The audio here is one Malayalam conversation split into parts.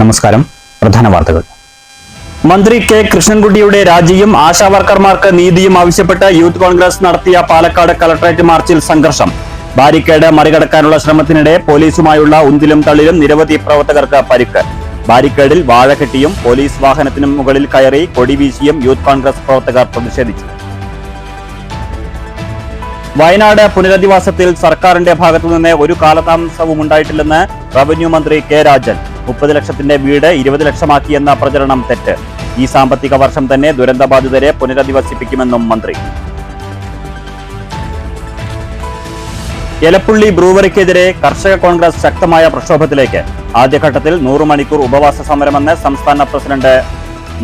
നമസ്കാരം. പ്രധാന വാർത്തകൾ. മന്ത്രി കെ കൃഷ്ണൻകുട്ടിയുടെ രാജിയും ആശാവർക്കർമാർക്ക് നീതിയും ആവശ്യപ്പെട്ട് യൂത്ത് കോൺഗ്രസ് നടത്തിയ പാലക്കാട് കളക്ടറേറ്റ് മാർച്ചിൽ സംഘർഷം. ബാരിക്കേഡ് മറികടക്കാനുള്ള ശ്രമത്തിനിടെ പോലീസുമായുള്ള ഉന്തിലും തള്ളിലും നിരവധി പ്രവർത്തകർക്ക് പരിക്ക്. ബാരിക്കേഡിൽ വാഴ കെട്ടിയും പോലീസ് വാഹനത്തിനും മുകളിൽ കയറി കൊടിവീശിയും യൂത്ത് കോൺഗ്രസ് പ്രവർത്തകർ പ്രതിഷേധിച്ചു. വയനാട് പുനരധിവാസത്തിൽ സർക്കാരിന്റെ ഭാഗത്തുനിന്ന് ഒരു കാലതാമസവും ഉണ്ടായിട്ടില്ലെന്ന് റവന്യൂ മന്ത്രി കെ രാജൻ. 30 ലക്ഷത്തിന്റെ വീട് 20 ലക്ഷമാക്കിയെന്ന പ്രചരണം തെറ്റ്. ഈ സാമ്പത്തിക വർഷം തന്നെ ദുരന്തബാധിതരെ പുനരധിവസിപ്പിക്കുമെന്നും മന്ത്രി. എലപ്പുള്ളി ബ്രൂവറിക്കെതിരെ കർഷക കോൺഗ്രസ് ശക്തമായ പ്രക്ഷോഭത്തിലേക്ക്. ആദ്യഘട്ടത്തിൽ 100 മണിക്കൂർ ഉപവാസ സമരമെന്ന് സംസ്ഥാന പ്രസിഡന്റ്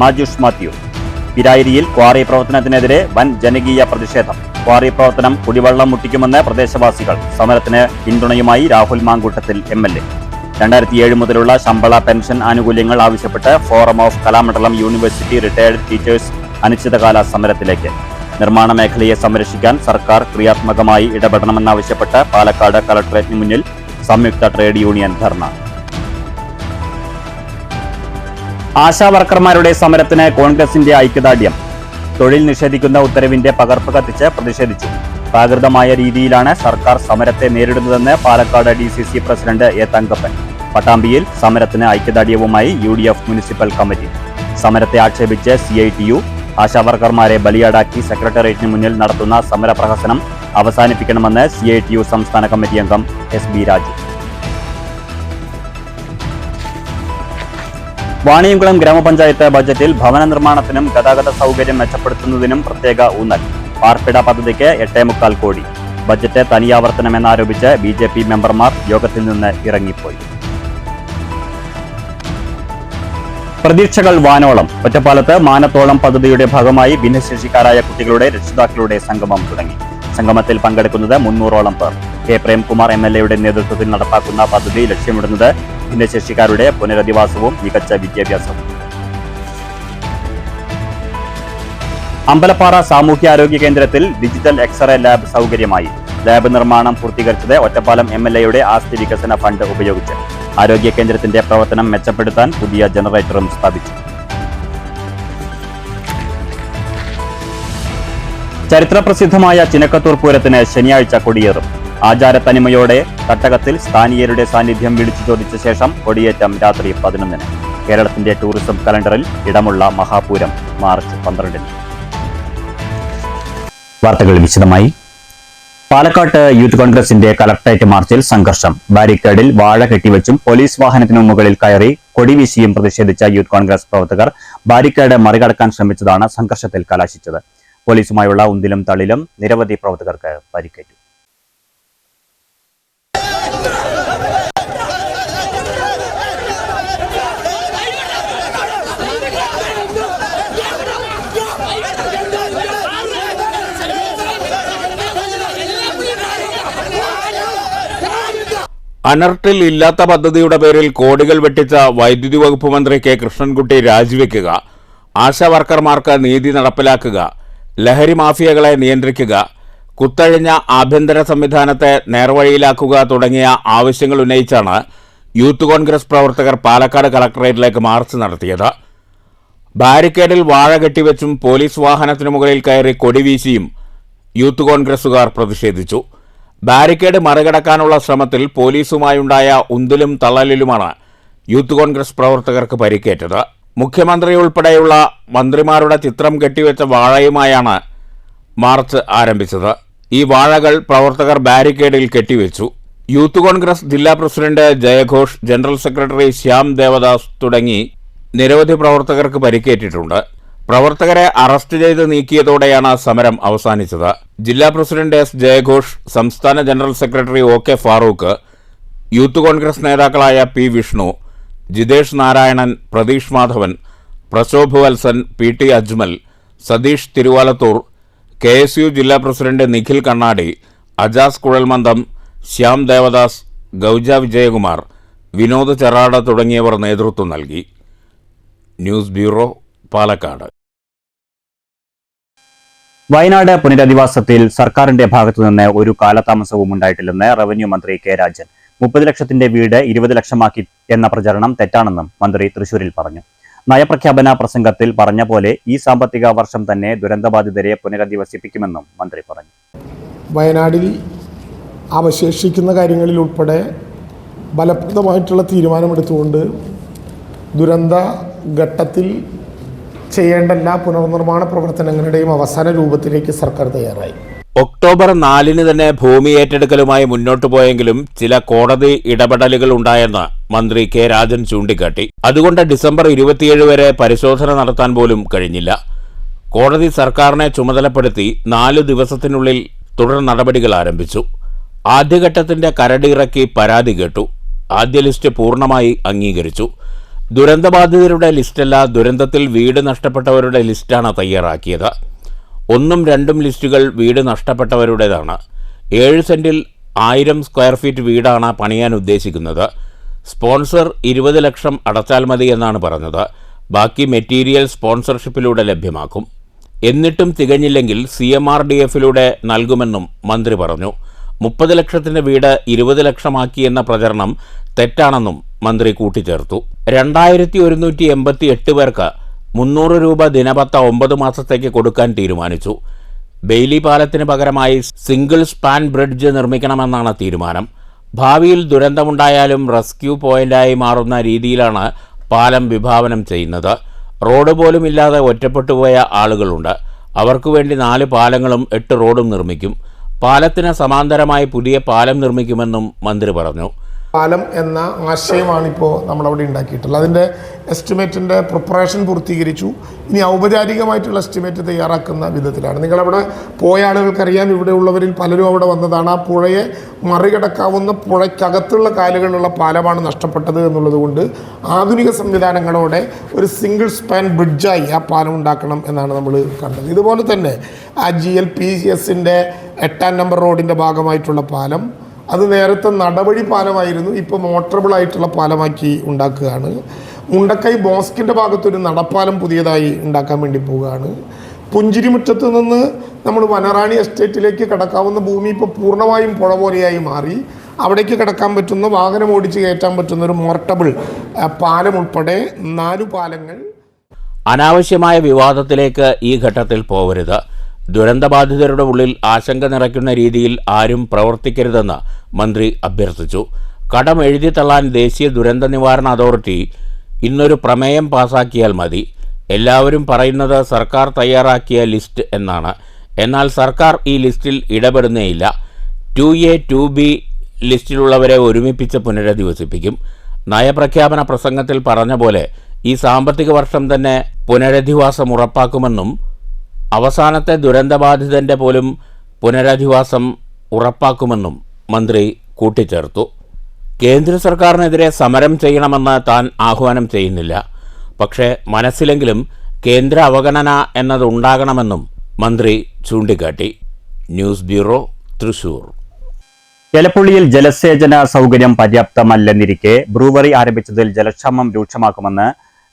മാജുഷ് മാത്യു. പിരായിരിയിൽ ക്വാറി പ്രവർത്തനത്തിനെതിരെ വൻ ജനകീയ പ്രതിഷേധം. ക്വാറി പ്രവർത്തനം കുടിവെള്ളം മുട്ടിക്കുമെന്ന് പ്രദേശവാസികൾ. സമരത്തിന് പിന്തുണയുമായി രാഹുൽ മാങ്കൂട്ടത്തിൽ MLA. 2007 മുതലുള്ള ശമ്പള പെൻഷൻ ആനുകൂല്യങ്ങൾ ആവശ്യപ്പെട്ട് forum of Kalamandalam university retired teachers അനിശ്ചിതകാല സമരത്തിലേക്ക്. നിർമ്മാണ മേഖലയെ സംരക്ഷിക്കാൻ സർക്കാർ ക്രിയാത്മകമായി ഇടപെടണമെന്നാവശ്യപ്പെട്ട് പാലക്കാട് കളക്ടറേറ്റിന് മുന്നിൽ സംയുക്ത ട്രേഡ് യൂണിയൻ ധർണ. ആശാവർക്കർമാരുടെ സമരത്തിന് കോൺഗ്രസിന്റെ ഐക്യദാർഢ്യം. തൊഴിൽ നിഷേധിക്കുന്ന ഉത്തരവിന്റെ പകർപ്പ് കത്തിച്ച് പ്രതിഷേധിച്ചു. പ്രാകൃതമായ രീതിയിലാണ് സർക്കാർ സമരത്തെ നേരിടുന്നതെന്ന് Palakkad DCC president A Thankappan. പട്ടാമ്പിയിൽ സമരത്തിന് ഐക്യദാർഢ്യവുമായി UDF മുനിസിപ്പൽ കമ്മിറ്റി. സമരത്തെ ആക്ഷേപിച്ച് CITU ആശാവർക്കർമാരെ ബലിയാടാക്കി സെക്രട്ടേറിയറ്റിന് മുന്നിൽ നടത്തുന്ന സമരപ്രഹസനം അവസാനിപ്പിക്കണമെന്ന് CITU സംസ്ഥാന കമ്മിറ്റി അംഗം SB രാജു. വാണിയംകുളം ഗ്രാമപഞ്ചായത്ത് ബജറ്റിൽ ഭവന നിർമ്മാണത്തിനും ഗതാഗത സൗകര്യം മെച്ചപ്പെടുത്തുന്നതിനും പ്രത്യേക ഊന്നൽ. പാർപ്പിട പദ്ധതിക്ക് 8.25 കോടി. ബജറ്റ് തനിയാവർത്തനമെന്നാരോപിച്ച് BJP മെമ്പർമാർ യോഗത്തിൽ നിന്ന് ഇറങ്ങിപ്പോയി. പ്രതീക്ഷകൾ വാനോളം. ഒറ്റപ്പാലത്ത് മാനത്തോളം പദ്ധതിയുടെ ഭാഗമായി ഭിന്നശേഷിക്കാരായ കുട്ടികളുടെ രക്ഷിതാക്കളുടെ സംഗമം തുടങ്ങി. സംഗമത്തിൽ പങ്കെടുക്കുന്നത് 300ഓളം പേർ. കെ പ്രേംകുമാർ MLA നേതൃത്വത്തിൽ നടപ്പാക്കുന്ന പദ്ധതി ലക്ഷ്യമിടുന്നത് ഭിന്നശേഷിക്കാരുടെ പുനരധിവാസവും മികച്ച വിദ്യാഭ്യാസവും. അമ്പലപ്പാറ സാമൂഹ്യാരോഗ്യ കേന്ദ്രത്തിൽ ഡിജിറ്റൽ എക്സ്റേ ലാബ് സൗകര്യമായി. ലാബ് നിർമ്മാണം പൂർത്തീകരിച്ചത് ഒറ്റപ്പാലം MLA ആസ്തി വികസന ഫണ്ട് ഉപയോഗിച്ച്. ആരോഗ്യ കേന്ദ്രത്തിന്റെ പ്രവർത്തനം മെച്ചപ്പെടുത്താൻ പുതിയ ജനറേറ്ററും സ്ഥാപിച്ചു. ചരിത്രപ്രസിദ്ധമായ ചിനക്കത്തൂർ പൂരത്തിന് ശനിയാഴ്ച കൊടിയേറും. ആചാരത്തനിമയോടെ തട്ടകത്തിൽ സ്ഥാനീയരുടെ സാന്നിധ്യം വിളിച്ചു ചോദിച്ച ശേഷം കൊടിയേറ്റം രാത്രി 11-ന്. കേരളത്തിന്റെ ടൂറിസം കലണ്ടറിൽ ഇടമുള്ള മഹാപൂരം മാർച്ച് 12-ന്. വാർത്തകൾ വിശദമായി. പാലക്കാട്ട് യൂത്ത് കോൺഗ്രസിന്റെ കളക്ടറേറ്റ് മാർച്ചിൽ സംഘർഷം. ബാരിക്കേഡിൽ വാഴ കെട്ടിവെച്ചും പോലീസ് വാഹനത്തിനു മുകളിൽ കയറി കൊടിവീശിയും പ്രതിഷേധിച്ച യൂത്ത് കോൺഗ്രസ് പ്രവർത്തകർ ബാരിക്കേഡ് മറികടക്കാൻ ശ്രമിച്ചതാണ് സംഘർഷത്തിൽ കലാശിച്ചത്. പോലീസുമായുള്ള ഉന്തിലും തള്ളിലും നിരവധി പ്രവർത്തകർക്ക് പരിക്കേറ്റു. അനർട്ടിൽ ഇല്ലാത്ത പദ്ധതിയുടെ പേരിൽ കോടികൾ വെട്ടിച്ച വൈദ്യുതി വകുപ്പ് മന്ത്രി കെ കൃഷ്ണൻകുട്ടി രാജിവെക്കുക, ആശാവർക്കർമാർക്ക് നീതി നടപ്പിലാക്കുക, ലഹരി മാഫിയകളെ നിയന്ത്രിക്കുക, കുത്തഴിഞ്ഞ ആഭ്യന്തര സംവിധാനത്തെ നേർവഴിയിലാക്കുക തുടങ്ങിയ ആവശ്യങ്ങൾ ഉന്നയിച്ചാണ് യൂത്ത് കോൺഗ്രസ് പ്രവർത്തകർ പാലക്കാട് കളക്ടറേറ്റിലേക്ക് മാർച്ച് നടത്തിയത്. ബാരിക്കേഡിൽ വാഴ കെട്ടിവെച്ചും പോലീസ് വാഹനത്തിനു മുകളിൽ കയറി കൊടിവീശിയും യൂത്ത് കോൺഗ്രസുകാർ പ്രതിഷേധിച്ചു. ബാരിക്കേഡ് മറികടക്കാനുള്ള ശ്രമത്തിൽ പോലീസുമായുണ്ടായ ഉന്തിലും തള്ളലിലുമാണ് യൂത്ത് കോൺഗ്രസ് പ്രവർത്തകർക്ക് പരിക്കേറ്റത്. മുഖ്യമന്ത്രി ഉൾപ്പെടെയുള്ള മന്ത്രിമാരുടെ ചിത്രം കെട്ടിവെച്ച വാഴയുമായാണ് മാർച്ച് ആരംഭിച്ചത്. ഈ വാഴകൾ പ്രവർത്തകർ ബാരിക്കേഡിൽ കെട്ടിവെച്ചു. യൂത്ത് കോൺഗ്രസ് ജില്ലാ പ്രസിഡന്റ് ജയഘോഷ്, ജനറൽ സെക്രട്ടറി ശ്യാം ദേവദാസ് തുടങ്ങി നിരവധി പ്രവർത്തകർക്ക് പരിക്കേറ്റിട്ടുണ്ട്. പ്രവർത്തകരെ അറസ്റ്റ് ചെയ്ത് നീക്കിയതോടെയാണ് സമരം അവസാനിച്ചത്. ജില്ലാ പ്രസിഡന്റ് S ജയഘോഷ്, സംസ്ഥാന general secretary OK Farooq, youth Congress നേതാക്കളായ P Vishnu, Jithesh Narayanan, Pratheesh Madhavan, Prashobh Valsan, PT Ajmal, Satheesh Thiruvalathur, KSU ജില്ലാ പ്രസിഡന്റ് നിഖിൽ കണ്ണാടി, അജാസ് കുഴൽമന്ദം, ശ്യാം ദേവദാസ്, ഗൗജ വിജയകുമാർ, വിനോദ് ചെറാട് തുടങ്ങിയവർ നേതൃത്വം നൽകി. News bureau, Palakkad. വയനാട് പുനരധിവാസത്തിൽ സർക്കാരിന്റെ ഭാഗത്തുനിന്ന് ഒരു കാലതാമസവും ഉണ്ടായിട്ടില്ലെന്ന് റവന്യൂ മന്ത്രി കെ രാജൻ. 30 ലക്ഷത്തിന്റെ വീട് 20 ലക്ഷമാക്കി എന്ന പ്രചരണം തെറ്റാണെന്നും മന്ത്രി തൃശൂരിൽ പറഞ്ഞു. നയപ്രഖ്യാപന പ്രസംഗത്തിൽ പറഞ്ഞ പോലെ ഈ സാമ്പത്തിക വർഷം തന്നെ ദുരന്തബാധിതരെ പുനരധിവസിപ്പിക്കുമെന്നും മന്ത്രി പറഞ്ഞു. വയനാടിൽ അവശേഷിക്കുന്ന കാര്യങ്ങളിൽ ഉൾപ്പെടെ ഫലപ്രദമായിട്ടുള്ള തീരുമാനമെടുത്തുകൊണ്ട് ദുരന്ത ഘട്ടത്തിൽ ചെയ്യേണ്ട എല്ലാ പുനർനിർമ്മാണ പ്രവർത്തനങ്ങളുടെയും അവസാന രൂപത്തിലേക്ക് സർക്കാർ തയ്യാറായി. ഒക്ടോബർ 4 തന്നെ ഭൂമി ഏറ്റെടുക്കലുമായി മുന്നോട്ടു പോയെങ്കിലും ചില കോടതി ഇടപെടലുകൾ ഉണ്ടായെന്ന് മന്ത്രി കെ രാജൻ ചൂണ്ടിക്കാട്ടി. അതുകൊണ്ട് ഡിസംബർ 27 വരെ പരിശോധന നടത്താൻ പോലും കഴിഞ്ഞില്ല. കോടതി സർക്കാരിനെ ചുമതലപ്പെടുത്തി 4 ദിവസത്തിനുള്ളിൽ തുടർ നടപടികൾ ആരംഭിച്ചു. ആദ്യഘട്ടത്തിന്റെ കരടിറക്കി പരാതി കേട്ടു. ആദ്യ ലിസ്റ്റ് പൂർണ്ണമായി അംഗീകരിച്ചു. ദുരന്തബാധിതരുടെ ലിസ്റ്റല്ല, ദുരന്തത്തിൽ വീട് നഷ്ടപ്പെട്ടവരുടെ ലിസ്റ്റാണ് തയ്യാറാക്കിയത്. 1ഉം 2ഉം ലിസ്റ്റുകൾ വീട് നഷ്ടപ്പെട്ടവരുടേതാണ്. 7 സെന്റിൽ 1000 സ്ക്വയർ ഫീറ്റ് വീടാണ് പണിയാൻ ഉദ്ദേശിക്കുന്നത്. സ്പോൺസർ 20 ലക്ഷം അടച്ചാൽ മതി എന്നാണ് പറഞ്ഞത്. ബാക്കി മെറ്റീരിയൽ സ്പോൺസർഷിപ്പിലൂടെ ലഭ്യമാക്കും. എന്നിട്ടും തികഞ്ഞില്ലെങ്കിൽ CMRDF-ലൂടെ നൽകുമെന്നും മന്ത്രി പറഞ്ഞു. 30 ലക്ഷത്തിന്റെ വീട് 20 ലക്ഷമാക്കിയെന്ന പ്രചരണം തെറ്റാണെന്നും മന്ത്രി കൂട്ടിച്ചേർത്തു. 2188 പേർക്ക് 300 രൂപ ദിനപത്ത 9 മാസത്തേക്ക് കൊടുക്കാൻ തീരുമാനിച്ചു. ബെയിലി പാലത്തിന് പകരമായി സിംഗിൾ സ്പാൻ ബ്രിഡ്ജ് നിർമ്മിക്കണമെന്നാണ് തീരുമാനം. ഭാവിയിൽ ദുരന്തമുണ്ടായാലും റെസ്ക്യൂ പോയിന്റായി മാറുന്ന രീതിയിലാണ് പാലം വിഭാവനം ചെയ്യുന്നത്. റോഡ് പോലും ഇല്ലാതെ ഒറ്റപ്പെട്ടുപോയ ആളുകളുണ്ട്. അവർക്കു വേണ്ടി 4 പാലങ്ങളും 8 റോഡും നിർമ്മിക്കും. പാലത്തിന് സമാന്തരമായി പുതിയ പാലം നിർമ്മിക്കുമെന്നും മന്ത്രി പറഞ്ഞു. പാലം എന്ന ആശയമാണിപ്പോൾ നമ്മളവിടെ ഉണ്ടാക്കിയിട്ടുള്ളത്. അതിൻ്റെ എസ്റ്റിമേറ്റിൻ്റെ പ്രിപ്പറേഷൻ പൂർത്തീകരിച്ചു. ഇനി ഔപചാരികമായിട്ടുള്ള എസ്റ്റിമേറ്റ് തയ്യാറാക്കുന്ന വിധത്തിലാണ്. നിങ്ങളവിടെ പോയ ആളുകൾക്കറിയാം, ഇവിടെ ഉള്ളവരിൽ പലരും അവിടെ വന്നതാണ്. ആ പുഴയെ മറികടക്കാവുന്ന പുഴയ്ക്കകത്തുള്ള കാലുകളുള്ള പാലമാണ് നഷ്ടപ്പെട്ടത് എന്നുള്ളത് കൊണ്ട് ആധുനിക സംവിധാനങ്ങളോടെ ഒരു സിംഗിൾ സ്പാൻ ബ്രിഡ്ജായി ആ പാലം ഉണ്ടാക്കണം എന്നാണ് നമ്മൾ കണ്ടത്. ഇതുപോലെ തന്നെ ആ GLPCS-ൻ്റെ 8-ാം നമ്പർ റോഡിൻ്റെ ഭാഗമായിട്ടുള്ള പാലം, അത് നേരത്തെ നടവഴി പാലമായിരുന്നു, ഇപ്പോൾ മോട്ടറബിൾ ആയിട്ടുള്ള പാലമാക്കി ഉണ്ടാക്കുകയാണ്. മുണ്ടക്കൈ ബോസ്കിൻ്റെ ഭാഗത്തൊരു നടപ്പാലം പുതിയതായി ഉണ്ടാക്കാൻ വേണ്ടി പോവുകയാണ്. പുഞ്ചിരിമുറ്റത്ത് നിന്ന് നമ്മൾ വനറാണി എസ്റ്റേറ്റിലേക്ക് കടക്കാവുന്ന ഭൂമി ഇപ്പോൾ പൂർണ്ണമായും പുഴ പോലെയായി മാറി. അവിടേക്ക് കടക്കാൻ പറ്റുന്ന, വാഹനം ഓടിച്ച് കയറ്റാൻ പറ്റുന്ന ഒരു മോർട്ടബിൾ പാലം ഉൾപ്പെടെ 4 പാലങ്ങൾ. അനാവശ്യമായ വിവാദത്തിലേക്ക് ഈ ഘട്ടത്തിൽ പോവരുത്. ദുരന്തബാധിതരുടെ ഉള്ളിൽ ആശങ്ക നിറയ്ക്കുന്ന രീതിയിൽ ആരും പ്രവർത്തിക്കരുതെന്ന് മന്ത്രി അഭ്യർത്ഥിച്ചു. കടം എഴുതി തള്ളാൻ ദേശീയ ദുരന്ത നിവാരണ അതോറിറ്റി ഇന്നൊരു പ്രമേയം പാസാക്കിയാൽ മതി. എല്ലാവരും പറയുന്നത് സർക്കാർ തയ്യാറാക്കിയ ലിസ്റ്റ് എന്നാണ്. എന്നാൽ സർക്കാർ ഈ ലിസ്റ്റിൽ ഇടപെടുന്നേയില്ല. 2A 2B ലിസ്റ്റിലുള്ളവരെ ഒരുമിപ്പിച്ച് പുനരധിവസിപ്പിക്കും. നയപ്രഖ്യാപന പ്രസംഗത്തിൽ പറഞ്ഞ പോലെ ഈ സാമ്പത്തിക വർഷം തന്നെ പുനരധിവാസം ഉറപ്പാക്കുമെന്നും അവസാനത്തെ ദുരന്തബാധിതന്റെ പോലും പുനരധിവാസം ഉറപ്പാക്കുമെന്നും മന്ത്രി കൂട്ടിച്ചേർത്തു. കേന്ദ്ര സർക്കാരിനെതിരെ സമരം ചെയ്യണമെന്ന് താൻ ആഹ്വാനം ചെയ്യുന്നില്ല. പക്ഷേ മനസ്സിലെങ്കിലും കേന്ദ്ര അവഗണന എന്നതുണ്ടാകണമെന്നും മന്ത്രി ചൂണ്ടിക്കാട്ടി. News bureau, Thrissur. എലപ്പുള്ളിയിൽ ജലസേചന സൗകര്യം പര്യാപ്തമല്ലെന്നിരിക്കെ ബ്രൂവറി ആരംഭിച്ചതിൽ ജലക്ഷാമം രൂക്ഷമാക്കുമെന്ന്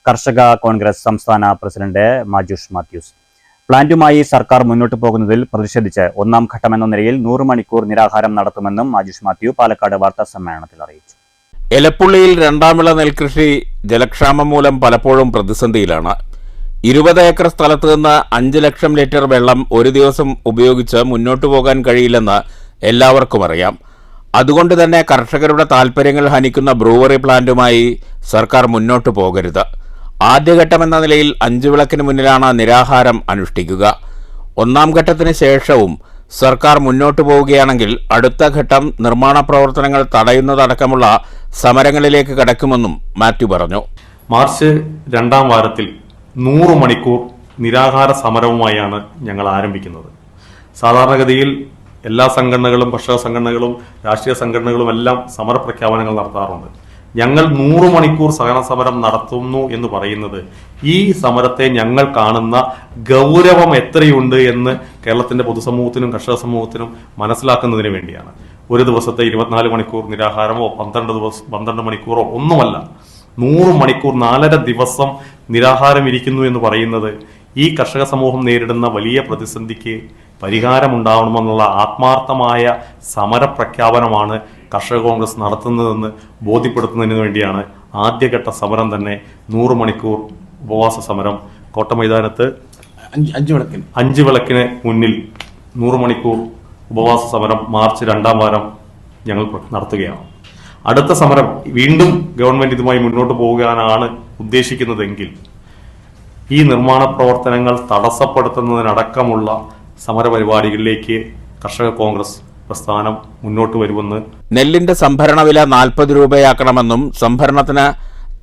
കർഷക കോൺഗ്രസ് സംസ്ഥാന പ്രസിഡന്റ് മാജുഷ് മാത്യൂസ്. പ്ലാന്റുമായി സർക്കാർ മുന്നോട്ടു പോകുന്നതിൽ പ്രതിഷേധിച്ച് 1ാം ഘട്ടമെന്ന നിലയിൽ 100 മണിക്കൂർ നിരാഹാരം നടത്തുമെന്നും മാജുഷ് മാത്യു പാലക്കാട് വാർത്താ സമ്മേളനത്തിൽ അറിയിച്ചു. എലപ്പുള്ളിയിൽ 2ാം വിള നെൽകൃഷി ജലക്ഷാമം മൂലം പലപ്പോഴും പ്രതിസന്ധിയിലാണ്. 20 ഏക്കർ സ്ഥലത്ത് നിന്ന് 5 ലക്ഷം ലിറ്റർ വെള്ളം ഒരു ദിവസം ഉപയോഗിച്ച് മുന്നോട്ടു പോകാൻ കഴിയില്ലെന്ന് എല്ലാവർക്കും അറിയാം. അതുകൊണ്ട് തന്നെ കർഷകരുടെ താൽപ്പര്യങ്ങൾ ഹനിക്കുന്ന ബ്രൂവറി പ്ലാന്റുമായി സർക്കാർ മുന്നോട്ടു പോകരുത്. ആദ്യഘട്ടമെന്ന നിലയിൽ 5 വിളക്കിന് മുന്നിലാണ് നിരാഹാരം അനുഷ്ഠിക്കുക. 1ാം ഘട്ടത്തിന് ശേഷവും സർക്കാർ മുന്നോട്ടു പോവുകയാണെങ്കിൽ അടുത്ത ഘട്ടം നിർമ്മാണ പ്രവർത്തനങ്ങൾ തടയുന്നതടക്കമുള്ള സമരങ്ങളിലേക്ക് കടക്കുമെന്നും മാത്യു പറഞ്ഞു. മാർച്ച് 2ാം വാരത്തിൽ 100 മണിക്കൂർ നിരാഹാര സമരവുമായാണ് ഞങ്ങൾ ആരംഭിക്കുന്നത്. സാധാരണഗതിയിൽ എല്ലാ സംഘടനകളും, കർഷക സംഘടനകളും, രാഷ്ട്രീയ സംഘടനകളും എല്ലാം സമരപ്രഖ്യാപനങ്ങൾ നടത്താറുണ്ട്. ഞങ്ങൾ 100 മണിക്കൂർ സഹന സമരം നടത്തുന്നു എന്ന് പറയുന്നത് ഈ സമരത്തെ ഞങ്ങൾ കാണുന്ന ഗൗരവം എത്രയുണ്ട് എന്ന് കേരളത്തിന്റെ പൊതുസമൂഹത്തിനും കർഷക സമൂഹത്തിനും മനസ്സിലാക്കുന്നതിന് വേണ്ടിയാണ്. ഒരു ദിവസത്തെ 24 മണിക്കൂർ നിരാഹാരമോ 12 മണിക്കൂറോ ഒന്നുമല്ല. 100 മണിക്കൂർ 4.5 ദിവസം നിരാഹാരം ഇരിക്കുന്നു എന്ന് പറയുന്നത് ഈ കർഷക സമൂഹം നേരിടുന്ന വലിയ പ്രതിസന്ധിക്ക് പരിഹാരമുണ്ടാവണമെന്നുള്ള ആത്മാർത്ഥമായ സമരപ്രഖ്യാപനമാണ് കർഷക കോൺഗ്രസ് നടത്തുന്നതെന്ന് ബോധ്യപ്പെടുത്തുന്നതിന് വേണ്ടിയാണ് ആദ്യഘട്ട സമരം തന്നെ 100 മണിക്കൂർ ഉപവാസ സമരം കോട്ടമൈതാനത്ത് 5 വിളക്കിന് മുന്നിൽ 100 മണിക്കൂർ ഉപവാസ സമരം മാർച്ച് 2ാം വാരം ഞങ്ങൾ നടത്തുകയാണ്. അടുത്ത സമരം വീണ്ടും ഗവൺമെന്റ് ഇതുമായി മുന്നോട്ട് പോകാനാണ് ഉദ്ദേശിക്കുന്നതെങ്കിൽ ഈ നിർമ്മാണ പ്രവർത്തനങ്ങൾ തടസ്സപ്പെടുത്തുന്നതിനടക്കമുള്ള സമരപരിപാടികളിലേക്ക് കർഷക കോൺഗ്രസ് പ്രസ്ഥാനം മുന്നോട്ട് വരുമെന്ന്. നെല്ലിന്റെ സംഭരണ വില 40 രൂപയാക്കണമെന്നും സംഭരണത്തിന്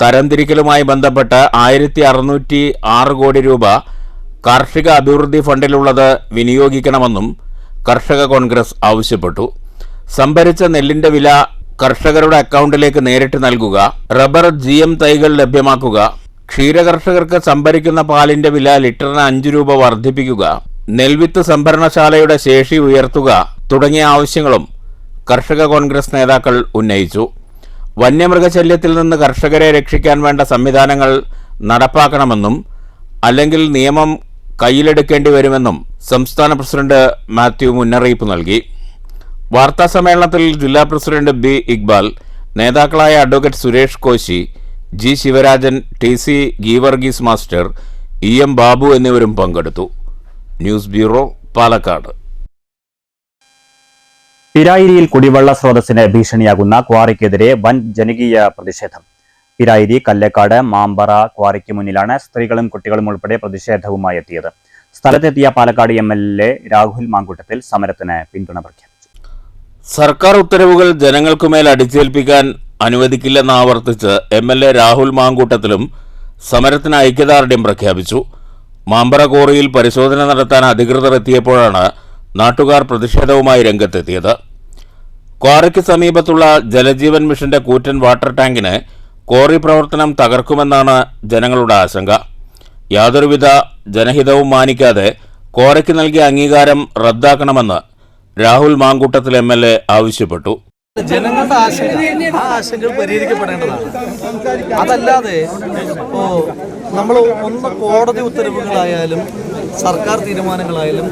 തരംതിരിക്കലുമായി ബന്ധപ്പെട്ട് 1606 കോടി രൂപ കാർഷിക അഭിവൃദ്ധി ഫണ്ടിലുള്ളത് വിനിയോഗിക്കണമെന്നും കർഷക കോൺഗ്രസ് ആവശ്യപ്പെട്ടു. സംഭരിച്ച നെല്ലിന്റെ വില കർഷകരുടെ അക്കൗണ്ടിലേക്ക് നേരിട്ട് നൽകുക, റബ്ബർ GM തൈകൾ ലഭ്യമാക്കുക, ക്ഷീരകർഷകർക്ക് സംഭരിക്കുന്ന പാലിന്റെ വില ലിറ്ററിന് 5 രൂപ വർദ്ധിപ്പിക്കുക, നെൽവിത്ത് സംഭരണശാലയുടെ ശേഷി ഉയർത്തുക തുടങ്ങിയ ആവശ്യങ്ങളും കർഷക കോൺഗ്രസ് നേതാക്കൾ ഉന്നയിച്ചു. വന്യമൃഗശല്യത്തിൽ നിന്ന് കർഷകരെ രക്ഷിക്കാൻ വേണ്ട സംവിധാനങ്ങൾ നടപ്പാക്കണമെന്നും അല്ലെങ്കിൽ നിയമം കയ്യിലെടുക്കേണ്ടി വരുമെന്നും സംസ്ഥാന പ്രസിഡന്റ് മാത്യു മുന്നറിയിപ്പ് നൽകി. വാർത്താസമ്മേളനത്തിൽ ജില്ലാ പ്രസിഡന്റ് B. ഇക്ബാൽ, നേതാക്കളായ advocate Suresh Koshy, G. Sivarajan, TC Geevarghese master, EM Babu എന്നിവരും പങ്കെടുത്തു. News bureau, Palakkad. പിരായിരിയിൽ കുടിവെള്ള സ്രോതസ്സിന് ഭീഷണിയാകുന്ന ക്വാറിക്കെതിരെ വൻ ജനകീയ പ്രതിഷേധം. പിരായിരി, കല്ലേക്കാട്, മാമ്പറ ക്വാറിക്ക് മുന്നിലാണ് സ്ത്രീകളും കുട്ടികളും ഉൾപ്പെടെ പ്രതിഷേധവുമായി എത്തിയത്. സ്ഥലത്തെത്തിയ പാലക്കാട് MLA രാഹുൽ മാങ്കൂട്ടത്തിൽ സമരത്തിന് പിന്തുണ പ്രഖ്യാപിച്ചു. സർക്കാർ ഉത്തരവുകൾ ജനങ്ങൾക്കുമേൽ അടിച്ചേൽപ്പിക്കാൻ അനുവദിക്കില്ലെന്ന് ആവർത്തിച്ച് MLA രാഹുൽ മാങ്കൂട്ടത്തിലും സമരത്തിന് ഐക്യദാർഢ്യം പ്രഖ്യാപിച്ചു. മാമ്പറ ക്വാറിയിൽ പരിശോധന നടത്താൻ അധികൃതർ എത്തിയപ്പോഴാണ് നാട്ടുകാർ പ്രതിഷേധവുമായി രംഗത്തെത്തിയത്. ക്വാറിക്ക് സമീപത്തുള്ള ജലജീവൻ മിഷന്റെ കൂറ്റൻ വാട്ടർ ടാങ്കിന് ക്വാറി പ്രവർത്തനം തകർക്കുമെന്നാണ് ജനങ്ങളുടെ ആശങ്ക. യാതൊരുവിധ ജനഹിതവും മാനിക്കാതെ ക്വാറിക്ക് നൽകിയ അംഗീകാരം റദ്ദാക്കണമെന്ന് രാഹുൽ മാങ്കൂട്ടത്തിൽ MLA ആവശ്യപ്പെട്ടു. ജനങ്ങളുടെ ആശങ്കകൾ പരിഹരിക്കപ്പെടേണ്ടതാണ്. അതല്ലാതെ നമ്മൾ കോടതി ഉത്തരവുകളായാലും സർക്കാർ തീരുമാനങ്ങളായാലും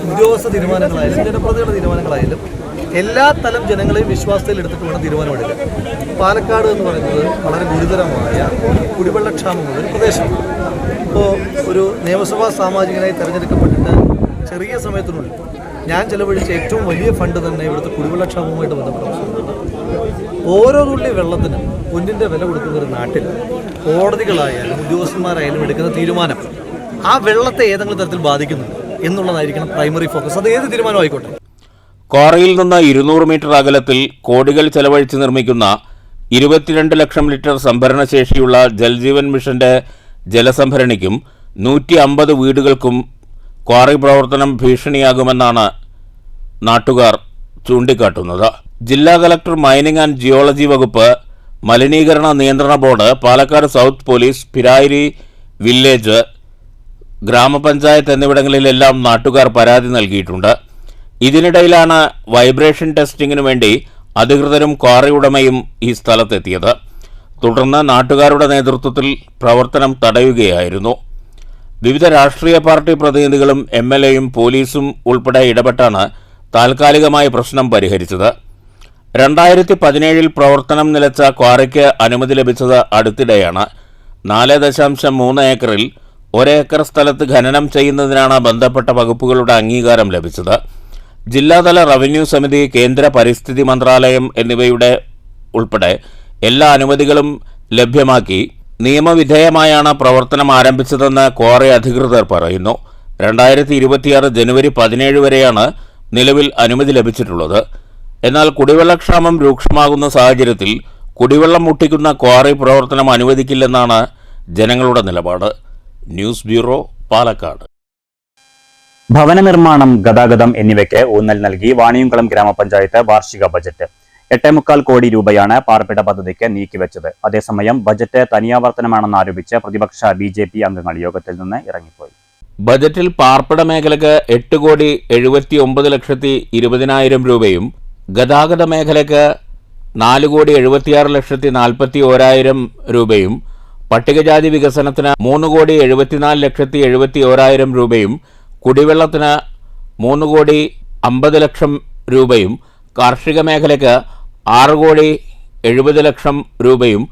ഉദ്യോഗസ്ഥ തീരുമാനങ്ങളായാലും ജനപ്രതിനിധിയുടെ തീരുമാനങ്ങളായാലും എല്ലാ തലം ജനങ്ങളെയും വിശ്വാസത്തിൽ എടുത്തിട്ട് വേണം തീരുമാനമെടുക്കാൻ. പാലക്കാട് എന്ന് പറയുന്നത് വളരെ ഗുരുതരമായ കുടിവെള്ളക്ഷാമമുള്ള ഒരു പ്രദേശമാണ്. ഇപ്പോൾ ഒരു നിയമസഭാ സാമാജികനായി തിരഞ്ഞെടുക്കപ്പെട്ടിട്ട് ചെറിയ സമയത്തിനുള്ളിൽ ഞാൻ ചെലവഴിച്ച ഏറ്റവും വലിയ ഫണ്ട് തന്നെ ഇവിടുത്തെ കുടിവെള്ളക്ഷാമവുമായിട്ട് ബന്ധപ്പെട്ട ഓരോ തുള്ളി വെള്ളത്തിനും പൊന്നിൻ്റെ വില കൊടുക്കുന്ന ഒരു നാട്ടിൽ കോടതികളായാലും ഉദ്യോഗസ്ഥന്മാരായാലും എടുക്കുന്ന തീരുമാനം ആ വെള്ളത്തെ ഏതെങ്കിലും തരത്തിൽ ബാധിക്കുന്നു എന്നുള്ളതായിരിക്കണം പ്രൈമറി ഫോക്കസ്. അത് ഏത് തീരുമാനം ആയിക്കോട്ടെ. ക്വാറിയിൽ നിന്ന് 200 മീറ്റർ അകലത്തിൽ കോടികൾ ചെലവഴിച്ച് നിർമ്മിക്കുന്ന 22 ലക്ഷം ലിറ്റർ സംഭരണശേഷിയുള്ള ജൽജീവൻ മിഷന്റെ ജലസംഭരണിക്കും 150 വീടുകൾക്കും ക്വാറി പ്രവർത്തനം ഭീഷണിയാകുമെന്നാണ് നാട്ടുകാർ ചൂണ്ടിക്കാട്ടുന്നത്. ജില്ലാ കളക്ടർ, മൈനിങ് ആൻഡ് ജിയോളജി വകുപ്പ്, മലിനീകരണ നിയന്ത്രണ board, Palakkad south police, Pirayiri village, ഗ്രാമപഞ്ചായത്ത് എന്നിവിടങ്ങളിലെല്ലാം നാട്ടുകാർ പരാതി നൽകിയിട്ടുണ്ട്. ഇതിനിടയിലാണ് വൈബ്രേഷൻ ടെസ്റ്റിങ്ങിനു വേണ്ടി അധികൃതരും ക്വാറി ഉടമയും ഈ സ്ഥലത്തെത്തിയത്. തുടർന്ന് നാട്ടുകാരുടെ നേതൃത്വത്തിൽ പ്രവർത്തനം തടയുകയായിരുന്നു. വിവിധ രാഷ്ട്രീയ പാർട്ടി പ്രതിനിധികളും MLAയും പോലീസും ഉൾപ്പെടെ ഇടപെട്ടാണ് താൽക്കാലികമായി പ്രശ്നം പരിഹരിച്ചത്. 2017 പ്രവർത്തനം നിലച്ച ക്വാറിക്ക് അനുമതി ലഭിച്ചത് അടുത്തിടെയാണ്. 4.3 ഏക്കറിൽ 1 ഏക്കർ സ്ഥലത്ത് ഖനനം ചെയ്യുന്നതിനാണ് ബന്ധപ്പെട്ട വകുപ്പുകളുടെ അംഗീകാരം ലഭിച്ചത്. ജില്ലാതല റവന്യൂ സമിതി, കേന്ദ്ര പരിസ്ഥിതി മന്ത്രാലയം എന്നിവയുടെ ഉൾപ്പെടെ എല്ലാ അനുമതികളും ലഭ്യമാക്കി നിയമവിധേയമായാണ് പ്രവർത്തനം ആരംഭിച്ചതെന്ന് ക്വാറി അധികൃതർ പറയുന്നു. 2026 ജനുവരി 17 വരെയാണ് നിലവിൽ അനുമതി ലഭിച്ചിട്ടുള്ളത്. എന്നാൽ കുടിവെള്ളക്ഷാമം രൂക്ഷമാകുന്ന സാഹചര്യത്തിൽ കുടിവെള്ളം മുട്ടിക്കുന്ന ക്വാറി പ്രവർത്തനം അനുവദിക്കില്ലെന്നാണ് ജനങ്ങളുടെ നിലപാട്. News bureau, Palakkad. ഭവന നിർമ്മാണം, ഗതാഗതം എന്നിവയ്ക്ക് ഊന്നൽ നൽകി വാണിയംകുളം ഗ്രാമപഞ്ചായത്ത് വാർഷിക ബജറ്റ് 8.25 കോടി രൂപയാണ് പാർപ്പിട പദ്ധതിക്ക് നീക്കിവെച്ചത്. അതേസമയം ബജറ്റ് തനിയാവർത്തനമാണെന്നാരോപിച്ച് പ്രതിപക്ഷ BJP അംഗങ്ങൾ യോഗത്തിൽ നിന്ന് ഇറങ്ങിപ്പോയി. ബജറ്റിൽ പാർപ്പിട മേഖലയ്ക്ക് 8,79,20,000 രൂപയും ഗതാഗത മേഖലയ്ക്ക് 4,76,41,000 രൂപയും പട്ടികജാതി വികസനത്തിന് 3,74,71,000 രൂപയും കുടിവെള്ളത്തിന് 3,50,00,000 രൂപയും കാർഷിക മേഖലയ്ക്ക് 6,70,00,000 രൂപയും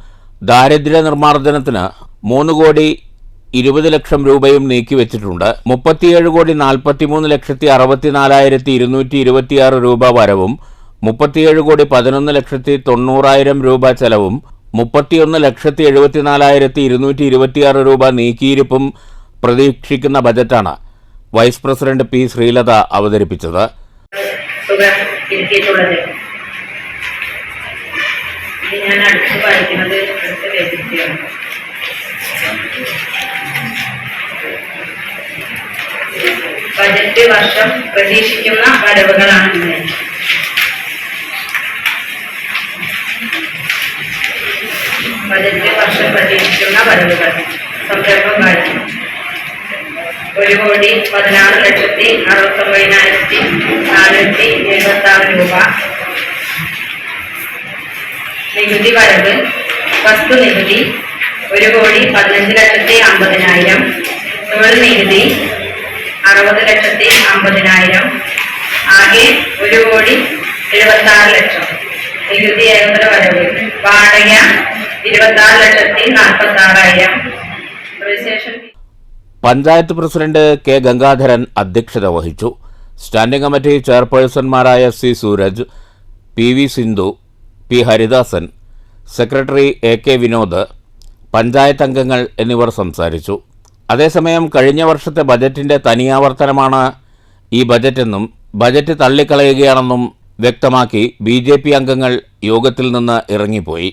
ദാരിദ്ര്യ നിർമ്മാർജ്ജനത്തിന് 3,20,00,000 രൂപയും നീക്കിവെച്ചിട്ടുണ്ട്. 37,43,64,226 രൂപ വരവും 37,11,90,000 രൂപ ചെലവും 31,74,226 രൂപ നീക്കിയിരിപ്പും പ്രതീക്ഷിക്കുന്ന ബജറ്റാണ് വൈസ് പ്രസിഡന്റ് പി ശ്രീലത അവതരിപ്പിച്ചത്. ഞാൻ അടുത്ത് വായിക്കുന്നത് അടുത്ത വേദിക്കുകയാണ്. ബജറ്റ് വർഷം പ്രതീക്ഷിക്കുന്ന വരവുകളാണ് ഇന്ന്. ബജറ്റ് വർഷം പ്രതീക്ഷിക്കുന്ന വരവുകൾ സംരംഭം വായിക്കും. 1,16,69,476 രൂപ. നികുതി വരവ് വസ്തു നികുതി 1,15,50,000. തൊഴിൽ നികുതി 60,50,000. ആകെ 1,76,00,000. നികുതി ഏകോപന വരവ്. വാടക 26,46,000. Registration. Panchayat president K Gangadharan അധ്യക്ഷത വഹിച്ചു. സ്റ്റാൻഡിംഗ് കമ്മിറ്റി ചെയർപേഴ്സൺമാരായ C Sooraj, P V Sindhu, P Haridasan, secretary A K Vinod, panchayat അംഗങ്ങൾ എന്നിവർ സംസാരിച്ചു. അതേസമയം കഴിഞ്ഞ വർഷത്തെ ബജറ്റിന്റെ തനിയാവർത്തനമാണ് ഈ ബജറ്റെന്നും ബജറ്റ് തള്ളിക്കളയുകയാണെന്നും വ്യക്തമാക്കി BJP അംഗങ്ങൾ യോഗത്തിൽ നിന്ന് ഇറങ്ങിപ്പോയി.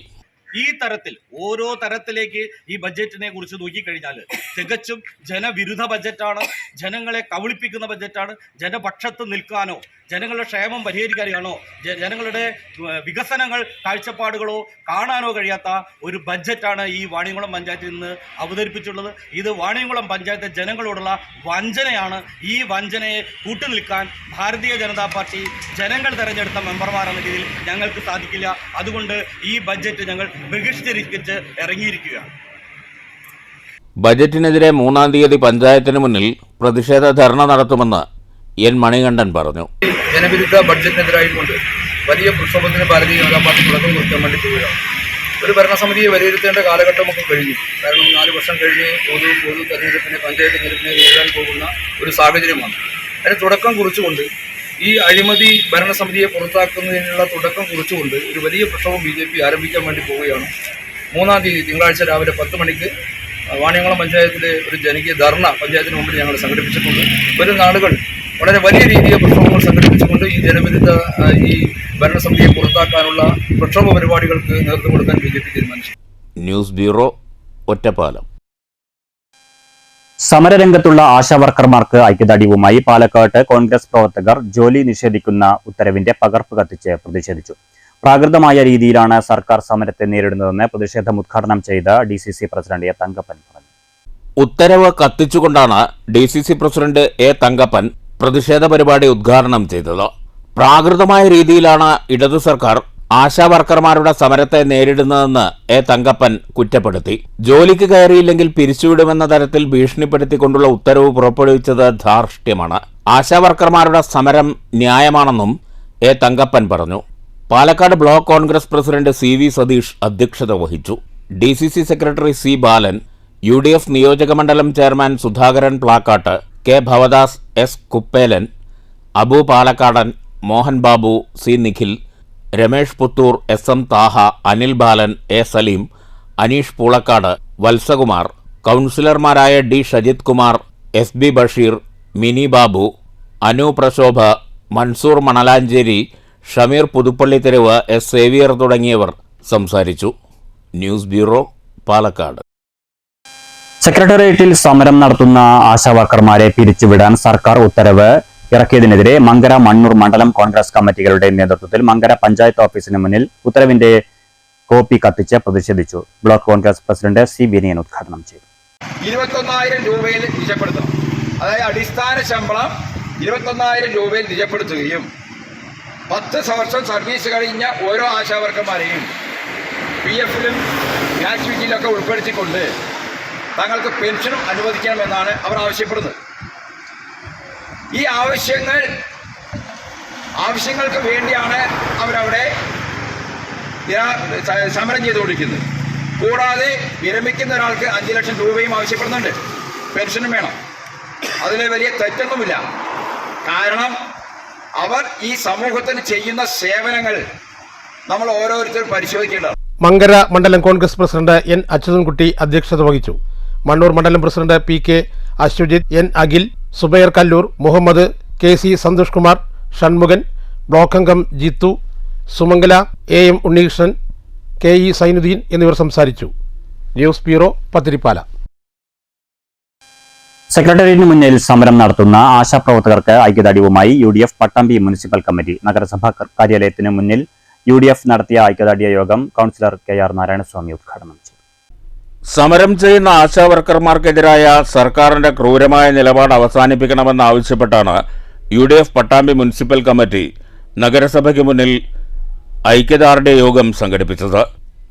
ഈ തരത്തിൽ ഓരോ തരത്തിലേക്ക് ഈ ബജറ്റിനെ കുറിച്ച് നോക്കിക്കഴിഞ്ഞാൽ തികച്ചും ജനവിരുദ്ധ ബജറ്റാണ്, ജനങ്ങളെ കബളിപ്പിക്കുന്ന ബജറ്റാണ്. ജനപക്ഷത്ത് നിൽക്കാനോ ജനങ്ങളുടെ ക്ഷേമം പരിഹരിക്കാനോ ജനങ്ങളുടെ വികസനങ്ങൾ കാഴ്ചപ്പാടുകളോ കാണാനോ കഴിയാത്ത ഒരു ബജറ്റാണ് ഈ വാണിയംകുളം പഞ്ചായത്തിൽ നിന്ന് അവതരിപ്പിച്ചിട്ടുള്ളത്. ഇത് വാണിയംകുളം പഞ്ചായത്ത് ജനങ്ങളോടുള്ള വഞ്ചനയാണ്. ഈ വഞ്ചനയെ കൂട്ടുനിൽക്കാൻ ഭാരതീയ ജനതാ പാർട്ടി ജനങ്ങൾ തെരഞ്ഞെടുത്ത മെമ്പർമാരെന്ന രീതിയിൽ ഞങ്ങൾക്ക് സാധിക്കില്ല. അതുകൊണ്ട് ഈ ബജറ്റ് ഞങ്ങൾ ബഹിഷ്കരിച്ച് ഇറങ്ങിയിരിക്കുകയാണ്. ബജറ്റിനെതിരെ 3-ാം തീയതി പഞ്ചായത്തിന് മുന്നിൽ പ്രതിഷേധ ധർണ നടത്തുമെന്ന് എൻ മണികണ്ഠൻ പറഞ്ഞു. ജനവിരുദ്ധ ബഡ്ജറ്റിനെതിരായിക്കൊണ്ട് വലിയ പ്രക്ഷോഭത്തിന് ഭാരതീയ ജനതാ പാർട്ടി തുടക്കം കുറിക്കാൻ വേണ്ടി പോവുകയാണ്. ഒരു ഭരണസമിതിയെ വിലയിരുത്തേണ്ട കാലഘട്ടമൊക്കെ കഴിഞ്ഞു. കാരണം 4 വർഷം കഴിഞ്ഞ് പൊതു തെരഞ്ഞെടുപ്പിനെ പഞ്ചായത്ത് തെരഞ്ഞെടുപ്പിനെ നേരിടാൻ പോകുന്ന ഒരു സാഹചര്യമാണ്. അതിന് തുടക്കം കുറിച്ചുകൊണ്ട് ഈ അഴിമതി ഭരണസമിതിയെ പുറത്താക്കുന്നതിനുള്ള തുടക്കം കുറിച്ചുകൊണ്ട് ഒരു വലിയ പ്രക്ഷോഭം BJP ആരംഭിക്കാൻ വേണ്ടി പോവുകയാണ്. 3-ാം തീയതി തിങ്കളാഴ്ച രാവിലെ 10 മണിക്ക് വാണിയംകുളം പഞ്ചായത്തിലെ ഒരു ജനകീയ ധർണ പഞ്ചായത്തിന് മുമ്പിൽ ഞങ്ങൾ സംഘടിപ്പിച്ചിട്ടുണ്ട്. വരും നാളുകൾ വളരെ വലിയ രീതിയിൽ പ്രക്ഷോഭങ്ങൾ സംഘടിപ്പിച്ചുകൊണ്ട് ഈ ജനവിരുദ്ധ ഈ ഭരണസമിതിയെ പുറത്താക്കാനുള്ള പ്രക്ഷോഭ പരിപാടികൾക്ക് നേതൃത്വം കൊടുക്കാൻ BJP തീരുമാനിച്ചു. News bureau, Ottapalam. സമരരംഗത്തുള്ള ആശാവർക്കർമാർക്ക് ഐക്യദാർഢ്യവുമായി പാലക്കാട്ട് കോൺഗ്രസ് പ്രവർത്തകർ ജോലി നിഷേധിക്കുന്ന ഉത്തരവിന്റെ പകർപ്പ് കത്തിച്ച് പ്രതിഷേധിച്ചു. പ്രാകൃതമായ രീതിയിലാണ് സർക്കാർ സമരത്തെ നേരിടുന്നതെന്ന് പ്രതിഷേധം ഉദ്ഘാടനം ചെയ്ത DCC പ്രസിഡന്റ് എ തങ്കപ്പൻ പറഞ്ഞു. ഉത്തരവ് കത്തിച്ചുകൊണ്ടാണ് DCC പ്രസിഡന്റ് എ തങ്കപ്പൻ പ്രതിഷേധ പരിപാടി ഉദ്ഘാടനം ചെയ്തത്. പ്രാകൃതമായ രീതിയിലാണ് ഇടതു സർക്കാർ ആശാവർക്കർമാരുടെ സമരത്തെ നേരിടുന്നതെന്ന് എ തങ്കപ്പൻ കുറ്റപ്പെടുത്തി. ജോലിക്ക് കയറിയില്ലെങ്കിൽ പിരിച്ചുവിടുമെന്ന തരത്തിൽ ഭീഷണിപ്പെടുത്തിക്കൊണ്ടുള്ള ഉത്തരവ് പുറപ്പെടുവിച്ചത് ധാർഷ്ട്യമാണ്. ആശാവർക്കർമാരുടെ സമരം ന്യായമാണെന്നും എ തങ്കപ്പൻ പറഞ്ഞു. Palakkad block Congress president CV Satheesh അധ്യക്ഷത വഹിച്ചു. DCC secretary C Balan, UDF നിയോജകമണ്ഡലം chairman Sudhakaran Plakkatt, K Bhavadas, S Kuppelan, Abu Palakkadan, Mohan Babu, C Nikhil, Ramesh Puthur, SM Thaha, Anil Balan, A Saleem, Aneesh Poolakkad, Valsakumar, കൗൺസിലർമാരായ D ഷജിത് കുമാർ, SB ബഷീർ, മിനി ബാബു, അനു പ്രശോഭ, മൻസൂർ മണലാഞ്ചേരി, ഷമീർ പുതുപ്പള്ളി തെരുവ്, S സേവിയർ തുടങ്ങിയവർ സംസാരിച്ചു. News bureau, Palakkad. സെക്രട്ടേറിയറ്റിൽ സമരം നടത്തുന്ന ആശാവർക്കർമാരെ പിരിച്ചുവിടാൻ സർക്കാർ ഉത്തരവ് ഇറക്കിയതിനെതിരെ മങ്കര, മണ്ണൂർ മണ്ഡലം കോൺഗ്രസ് കമ്മിറ്റികളുടെ നേതൃത്വത്തിൽ മങ്കര പഞ്ചായത്ത് ഓഫീസിന് മുന്നിൽ ഉത്തരവിന്റെ കോപ്പി കത്തിച്ച് പ്രതിഷേധിച്ചു. Block Congress president C Vinayan ഉദ്ഘാടനം ചെയ്തു. 21,000 രൂപയിൽ നിജപ്പെടുത്തണം. അതായത് അടിസ്ഥാന ശമ്പളം 21,000 രൂപയിൽ നിജപ്പെടുത്തുകയും 10 വർഷം സർവീസ് കഴിഞ്ഞ ഓരോ ആശാവർക്കർമാരെയും PF-ലും ഗ്രാറ്റുവിറ്റിയിലൊക്കെ ഉൾപ്പെടുത്തിക്കൊണ്ട് തങ്ങൾക്ക് പെൻഷനും അനുവദിക്കണമെന്നാണ് അവർ ആവശ്യപ്പെടുന്നത്. ഈ ആവശ്യങ്ങൾക്ക് വേണ്ടിയാണ് അവരവിടെ സമരം ചെയ്തുകൊണ്ടിരിക്കുന്നത്. കൂടാതെ വിരമിക്കുന്ന ഒരാൾക്ക് 5 ലക്ഷം രൂപയും ആവശ്യപ്പെടുന്നുണ്ട്. പെൻഷനും വേണം. അതിൽ വലിയ തെറ്റൊന്നുമില്ല. കാരണം അവർ ഈ സമൂഹത്തിന് ചെയ്യുന്ന സേവനങ്ങൾ നമ്മൾ ഓരോരുത്തരും പരിശോധിക്കേണ്ടതാണ്. മങ്കര മണ്ഡലം കോൺഗ്രസ് പ്രസിഡന്റ് എൻ അച്യുതൻകുട്ടി അധ്യക്ഷത വഹിച്ചു. മണ്ണൂർ മണ്ഡലം president P K. Aswajith, N Akhil, Zubair Kallur, Muhammad, K.C. Santhosh Kumar, Shanmukhan, block അംഗം ജിത്തു, സുമംഗല, A.M. ഉണ്ണികൃഷ്ണൻ, K.E. സൈനുദ്ദീൻ എന്നിവർ സംസാരിച്ചു. News bureau, Pathirippala. സെക്രട്ടേറിയറ്റിന് മുന്നിൽ സമരം നടത്തുന്ന ആശാപ്രവർത്തകർക്ക് ഐക്യദാർഢ്യവുമായി UDF പട്ടാമ്പി മുനിസിപ്പൽ കമ്മിറ്റി. നഗരസഭാ കാര്യാലയത്തിന് മുന്നിൽ UDF നടത്തിയ ഐക്യദാർഢ്യ യോഗം കൗൺസിലർ KR നാരായണസ്വാമി ഉദ്ഘാടനം ചെയ്തു. സമരം ചെയ്യുന്ന ആശാവർക്കർമാർക്കെതിരായ സർക്കാരിന്റെ ക്രൂരമായ നിലപാട് അവസാനിപ്പിക്കണമെന്നാവശ്യപ്പെട്ടാണ് UDF പട്ടാമ്പി മുനിസിപ്പൽ കമ്മിറ്റി നഗരസഭയ്ക്ക് മുന്നിൽ ഐക്യദാർഢ്യ യോഗം സംഘടിപ്പിച്ചത്.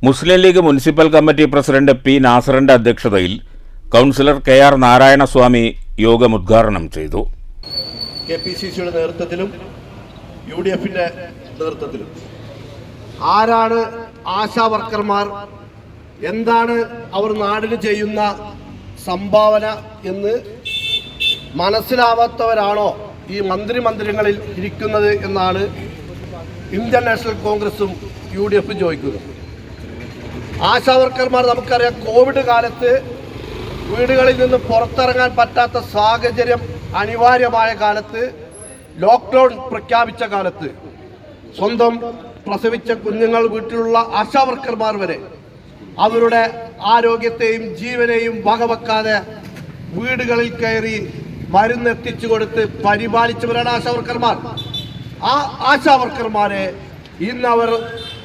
Muslim League municipal committee president P. നാസറിന്റെ അധ്യക്ഷതയിൽ കൗൺസിലർ KR നാരായണസ്വാമി യോഗം ഉദ്ഘാടനം ചെയ്തു. KPCCയുടെ നേതൃത്വത്തിലും UDFന്റെ നേതൃത്വത്തിലും ആരാണ് ആശാ വർക്കർമാർ, എന്താണ് അവർ നാടിന് ചെയ്യുന്ന സംഭാവന എന്ന് മനസ്സിലാവാത്തവരാണോ ഈ മന്ത്രിമന്ദിരങ്ങളിൽ ഇരിക്കുന്നത് എന്നാണ് ഇന്ത്യൻ നാഷണൽ കോൺഗ്രസും UDFും ചോദിക്കുന്നത്. ആശാ വർക്കർമാർ നമുക്കറിയാം, കോവിഡ് കാലത്ത് വീടുകളിൽ നിന്ന് പുറത്തിറങ്ങാൻ പറ്റാത്ത സാഹചര്യം അനിവാര്യമായ കാലത്ത്, ലോക്ക്ഡൗൺ പ്രഖ്യാപിച്ച കാലത്ത് സ്വന്തം പ്രസവിച്ച കുഞ്ഞുങ്ങൾ വീട്ടിലുള്ള ആശാ വർക്കർമാർ വരെ അവരുടെ ആരോഗ്യത്തെയും ജീവനെയും വകവെക്കാതെ വീടുകളിൽ കയറി മരുന്ന് എത്തിച്ചു കൊടുത്ത് പരിപാലിച്ചവരാണ് ആശാ വർക്കർമാർ. ആ ആശാ വർക്കർമാരെ ഇന്നവർ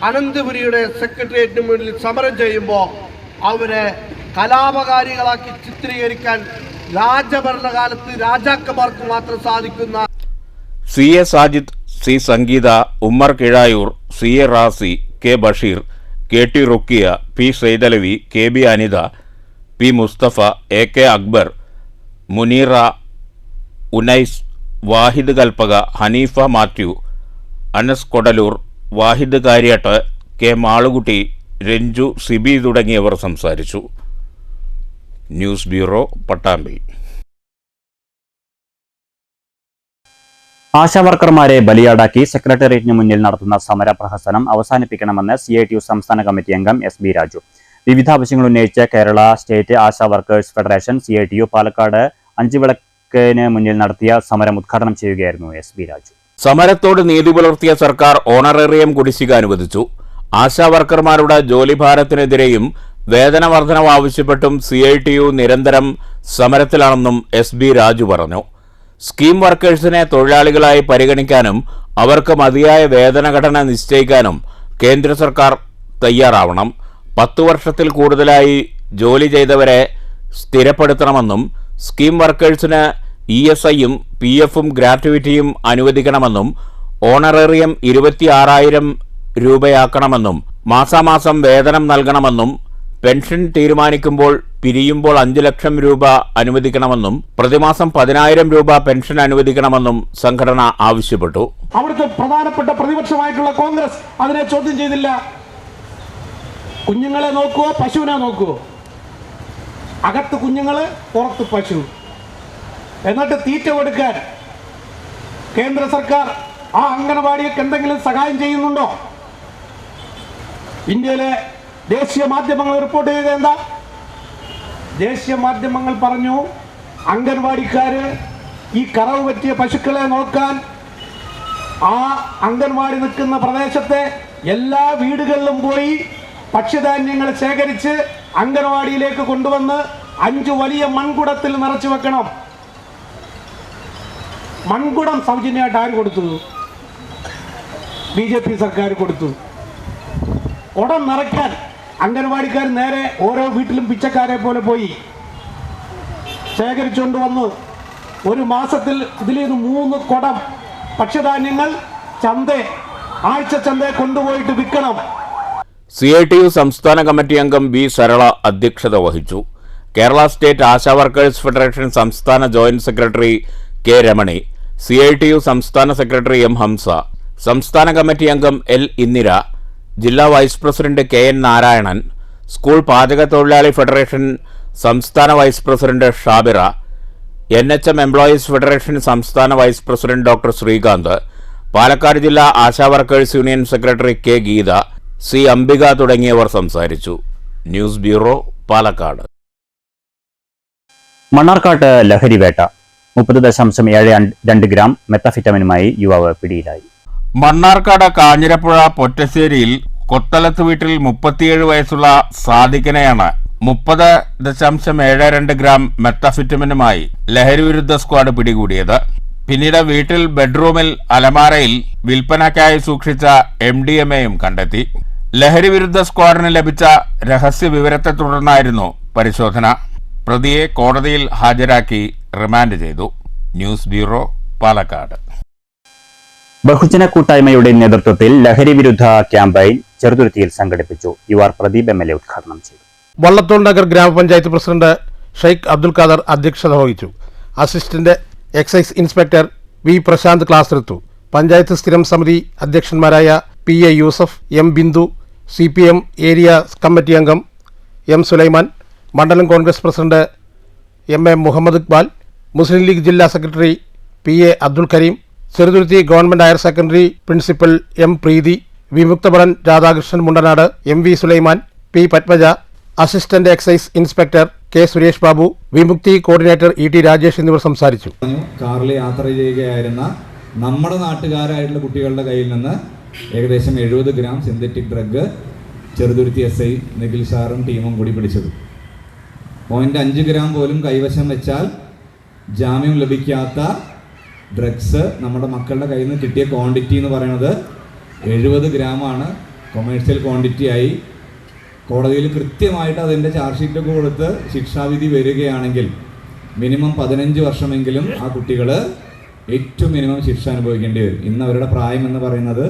അനന്തപുരിയുടെ സെക്രട്ടേറിയറ്റിന് മുന്നിൽ സമരം ചെയ്യുമ്പോൾ അവരെ കലാപകാരികളാക്കി ചിത്രീകരിക്കാൻ രാജഭരണകാലത്ത് രാജാക്കന്മാർക്ക് മാത്രം സാധിക്കുന്ന CA സാജിദ്, C. സംഗീത, Ummer Kizhayur, CA Razi, K. Basheer, KT ruqyah, P. Saidalavi, KB Anitha, P. Mustafa, AK Akbar, Muneera, Unais, വാഹിദ് കൽപ്പക, ഹനീഫ മാത്യു, അനസ് കൊടലൂർ, വാഹിദ് കാര്യാട്ട്, K. മാളുകുട്ടി, രഞ്ജു, സിബി തുടങ്ങിയവർ സംസാരിച്ചു. News bureau, Pattambi. ആശാവർക്കർമാരെ ബലിയാടാക്കി സെക്രട്ടേറിയറ്റിന് മുന്നിൽ നടത്തുന്ന സമരപ്രഹസനം അവസാനിപ്പിക്കണമെന്ന് CITU സംസ്ഥാന കമ്മിറ്റി അംഗം SB രാജു. വിവിധ ആവശ്യങ്ങൾ ഉന്നയിച്ച് Kerala state Asha workers federation CITU Palakkad 5 വിളക്കിന് മുന്നിൽ നടത്തിയ സമരം ഉദ്ഘാടനം ചെയ്യുകയായിരുന്നു SB രാജു. സമരത്തോട് നീതി പുലർത്തിയ സർക്കാർ ഓണറേറിയം കുടിശ്ശിക അനുവദിച്ചു. ആശാ വർക്കർമാരുടെ ജോലിഭാരത്തിനെതിരെയും വേതന വർധനവ് ആവശ്യപ്പെട്ടും CITU നിരന്തരം സമരത്തിലാണെന്നും SB രാജു പറഞ്ഞു. സ്കീം വർക്കേഴ്സിനെ തൊഴിലാളികളായി പരിഗണിക്കാനും അവർക്ക് മതിയായ വേതനഘടന നിശ്ചയിക്കാനും കേന്ദ്ര സർക്കാർ തയ്യാറാവണം. 10 വർഷത്തിൽ കൂടുതലായി ജോലി ചെയ്തവരെ സ്ഥിരപ്പെടുത്തണമെന്നും സ്കീം വർക്കേഴ്സിന് ESIയും PFും ഗ്രാറ്റുവിറ്റിയും അനുവദിക്കണമെന്നും ഓണറേറിയം 26,000 രൂപയാക്കണമെന്നും മാസാമാസം വേതനം നൽകണമെന്നും പെൻഷൻ തീരുമാനിക്കുമ്പോൾ പിരിയുമ്പോൾ 5 ലക്ഷം രൂപ അനുവദിക്കണമെന്നും പ്രതിമാസം 10,000 രൂപ പെൻഷൻ അനുവദിക്കണമെന്നും സംഘടന ആവശ്യപ്പെട്ടു. അവിടുത്തെ പ്രധാനപ്പെട്ട പ്രതിപക്ഷമായിട്ടുള്ള കോൺഗ്രസ് അതിനെ ചോദ്യം ചെയ്തില്ല. കുഞ്ഞുങ്ങളെ നോക്കുവോ പശുവിനെ നോക്കുവോ? അകത്ത് കുഞ്ഞുങ്ങള്, പുറത്ത് പശു. എന്നിട്ട് തീറ്റ കൊടുക്കാൻ കേന്ദ്ര സർക്കാർ ആ അംഗനവാടിയൊക്കെ എന്തെങ്കിലും സഹായം ചെയ്യുന്നുണ്ടോ? ഇന്ത്യയിലെ ദേശീയ മാധ്യമങ്ങൾ റിപ്പോർട്ട് ചെയ്തത് എന്താ? ദേശീയ മാധ്യമങ്ങൾ പറഞ്ഞു, അംഗൻവാടിക്കാര് ഈ കറവ് പറ്റിയ പശുക്കളെ നോക്കാൻ ആ അംഗൻവാടി നിൽക്കുന്ന പ്രദേശത്തെ എല്ലാ വീടുകളിലും പോയി ഭക്ഷ്യധാന്യങ്ങൾ ശേഖരിച്ച് അംഗൻവാടിയിലേക്ക് കൊണ്ടുവന്ന് 5 വലിയ മൺകുടത്തിൽ നിറച്ചു വെക്കണം. മൺകുടം സൗജന്യമായിട്ട് ആര് കൊടുത്തു? BJP സർക്കാർ കൊടുത്തു. കുടം നിറയ്ക്കാൻ അംഗൻവാടിക്കാർ നേരെ ഓരോ വീട്ടിലും പിച്ചക്കാരെ പോലെ പോയി ശേഖരിച്ചുകൊണ്ട് വന്നു. ഒരു മാസത്തിൽ ഇതിലേത് 3 കുടം ഭക്ഷ്യധാന്യങ്ങൾ ആഴ്ച ചന്തയെ കൊണ്ടുപോയിട്ട് വിൽക്കണം. CITU സംസ്ഥാന കമ്മിറ്റി അംഗം B. സരള അധ്യക്ഷത വഹിച്ചു. Kerala state Asha workers federation സംസ്ഥാന joint secretary K. Ramani, CITU സംസ്ഥാന സെക്രട്ടറി M. ഹംസ, സംസ്ഥാന കമ്മിറ്റി അംഗം L. ഇന്ദിര, ജില്ലാ vice president KN Narayanan, school പാചക തൊഴിലാളി ഫെഡറേഷൻ സംസ്ഥാന vice president Shabira, NHM employees federation സംസ്ഥാന vice president doctor Srikanth, Palakkad ജില്ലാ Asha workers union secretary K Geetha, C Ambika തുടങ്ങിയവർ സംസാരിച്ചു. News bureau, Palakkad. മണ്ണാർക്കാട്ട് ലഹരിവേട്ട 30.72 ഗ്രാം മെത്തഫിറ്റമിനുമായി യുവാവ് പിടിയിലായി. മണ്ണാർക്കാട് കാഞ്ഞിരപ്പുഴ പൊറ്റശ്ശേരിയിൽ കൊത്തലത്ത് വീട്ടിൽ 37 വയസ്സുള്ള സാദിഖിനെയാണ് 30.72 ഗ്രാം മെത്തഫിറ്റമിനുമായി ലഹരിവിരുദ്ധ സ്ക്വാഡ് പിടികൂടിയത്. പിന്നീട് വീട്ടിൽ ബെഡ്റൂമിൽ അലമാരയിൽ വിൽപ്പനയ്ക്കായി സൂക്ഷിച്ച MDMAയും കണ്ടെത്തി. ലഹരിവിരുദ്ധ സ്ക്വാഡിന് ലഭിച്ച രഹസ്യ വിവരത്തെ തുടർന്നായിരുന്നു പരിശോധന. പ്രതിയെ കോടതിയിൽ ഹാജരാക്കി റിമാൻഡ് ചെയ്തു. News bureau, Palakkad. ബഹുജന കൂട്ടായ്മയുടെ നേതൃത്വത്തിൽ ലഹരി വിരുദ്ധ ക്യാമ്പയിൻ ചെറുതുരുത്തിയിൽ സംഘടിപ്പിച്ചു. UR പ്രദീപ് MLA ഉദ്ഘാടനം ചെയ്തു. വള്ളത്തോൾ നഗർ ഗ്രാമപഞ്ചായത്ത് പ്രസിഡന്റ് ഷെയ്ഖ് അബ്ദുൽ ഖാദർ അധ്യക്ഷത വഹിച്ചു. Assistant excise inspector V Prashanth class എടുത്തു. പഞ്ചായത്ത് സ്ഥിരം സമിതി അധ്യക്ഷന്മാരായ PA Yusuf, M Bindu, CPM area committee അംഗം M സുലൈമാൻ, മണ്ഡലം കോൺഗ്രസ് പ്രസിഡന്റ് MA മുഹമ്മദ് ഇക്ബാൽ, മുസ്ലിം ലീഗ് ജില്ലാ secretary PA Abdul Kareem, Cheruthuruthy government higher secondary principal M Preethi, വിമുക്തഭടൻ Radhakrishnan Mundanad, MV Sulaiman, P Padmaja, assistant excise inspector K Suresh Babu, Vimukthi coordinator ET Rajesh എന്നിവർ സംസാരിച്ചു. കാറിൽ യാത്ര ചെയ്യുകയായിരുന്ന നമ്മുടെ നാട്ടുകാരായിട്ടുള്ള കുട്ടികളുടെ കയ്യിൽ നിന്ന് ഏകദേശം 70 gram synthetic drug Cheruthuruthy SI Nikhil സാറും ടീമും കൂടി പിടിച്ചത്. 0.5 ഗ്രാം പോലും കൈവശം വെച്ചാൽ ജാമ്യം ലഭിക്കാത്ത ഡ്രഗ്സ് നമ്മുടെ മക്കളുടെ കയ്യിൽ നിന്ന് കിട്ടിയ ക്വാണ്ടിറ്റി എന്ന് പറയുന്നത് 70 ഗ്രാമാണ്. കൊമേഴ്സ്യൽ ക്വാണ്ടിറ്റിയായി കോടതിയിൽ കൃത്യമായിട്ട് അതിൻ്റെ ചാർജ് ഷീറ്റൊക്കെ കൊടുത്ത് ശിക്ഷാവിധി വരികയാണെങ്കിൽ മിനിമം 15 വർഷമെങ്കിലും ആ കുട്ടികൾ ഏറ്റവും മിനിമം ശിക്ഷ അനുഭവിക്കേണ്ടി വരും. ഇന്ന് അവരുടെ പ്രായം എന്ന് പറയുന്നത്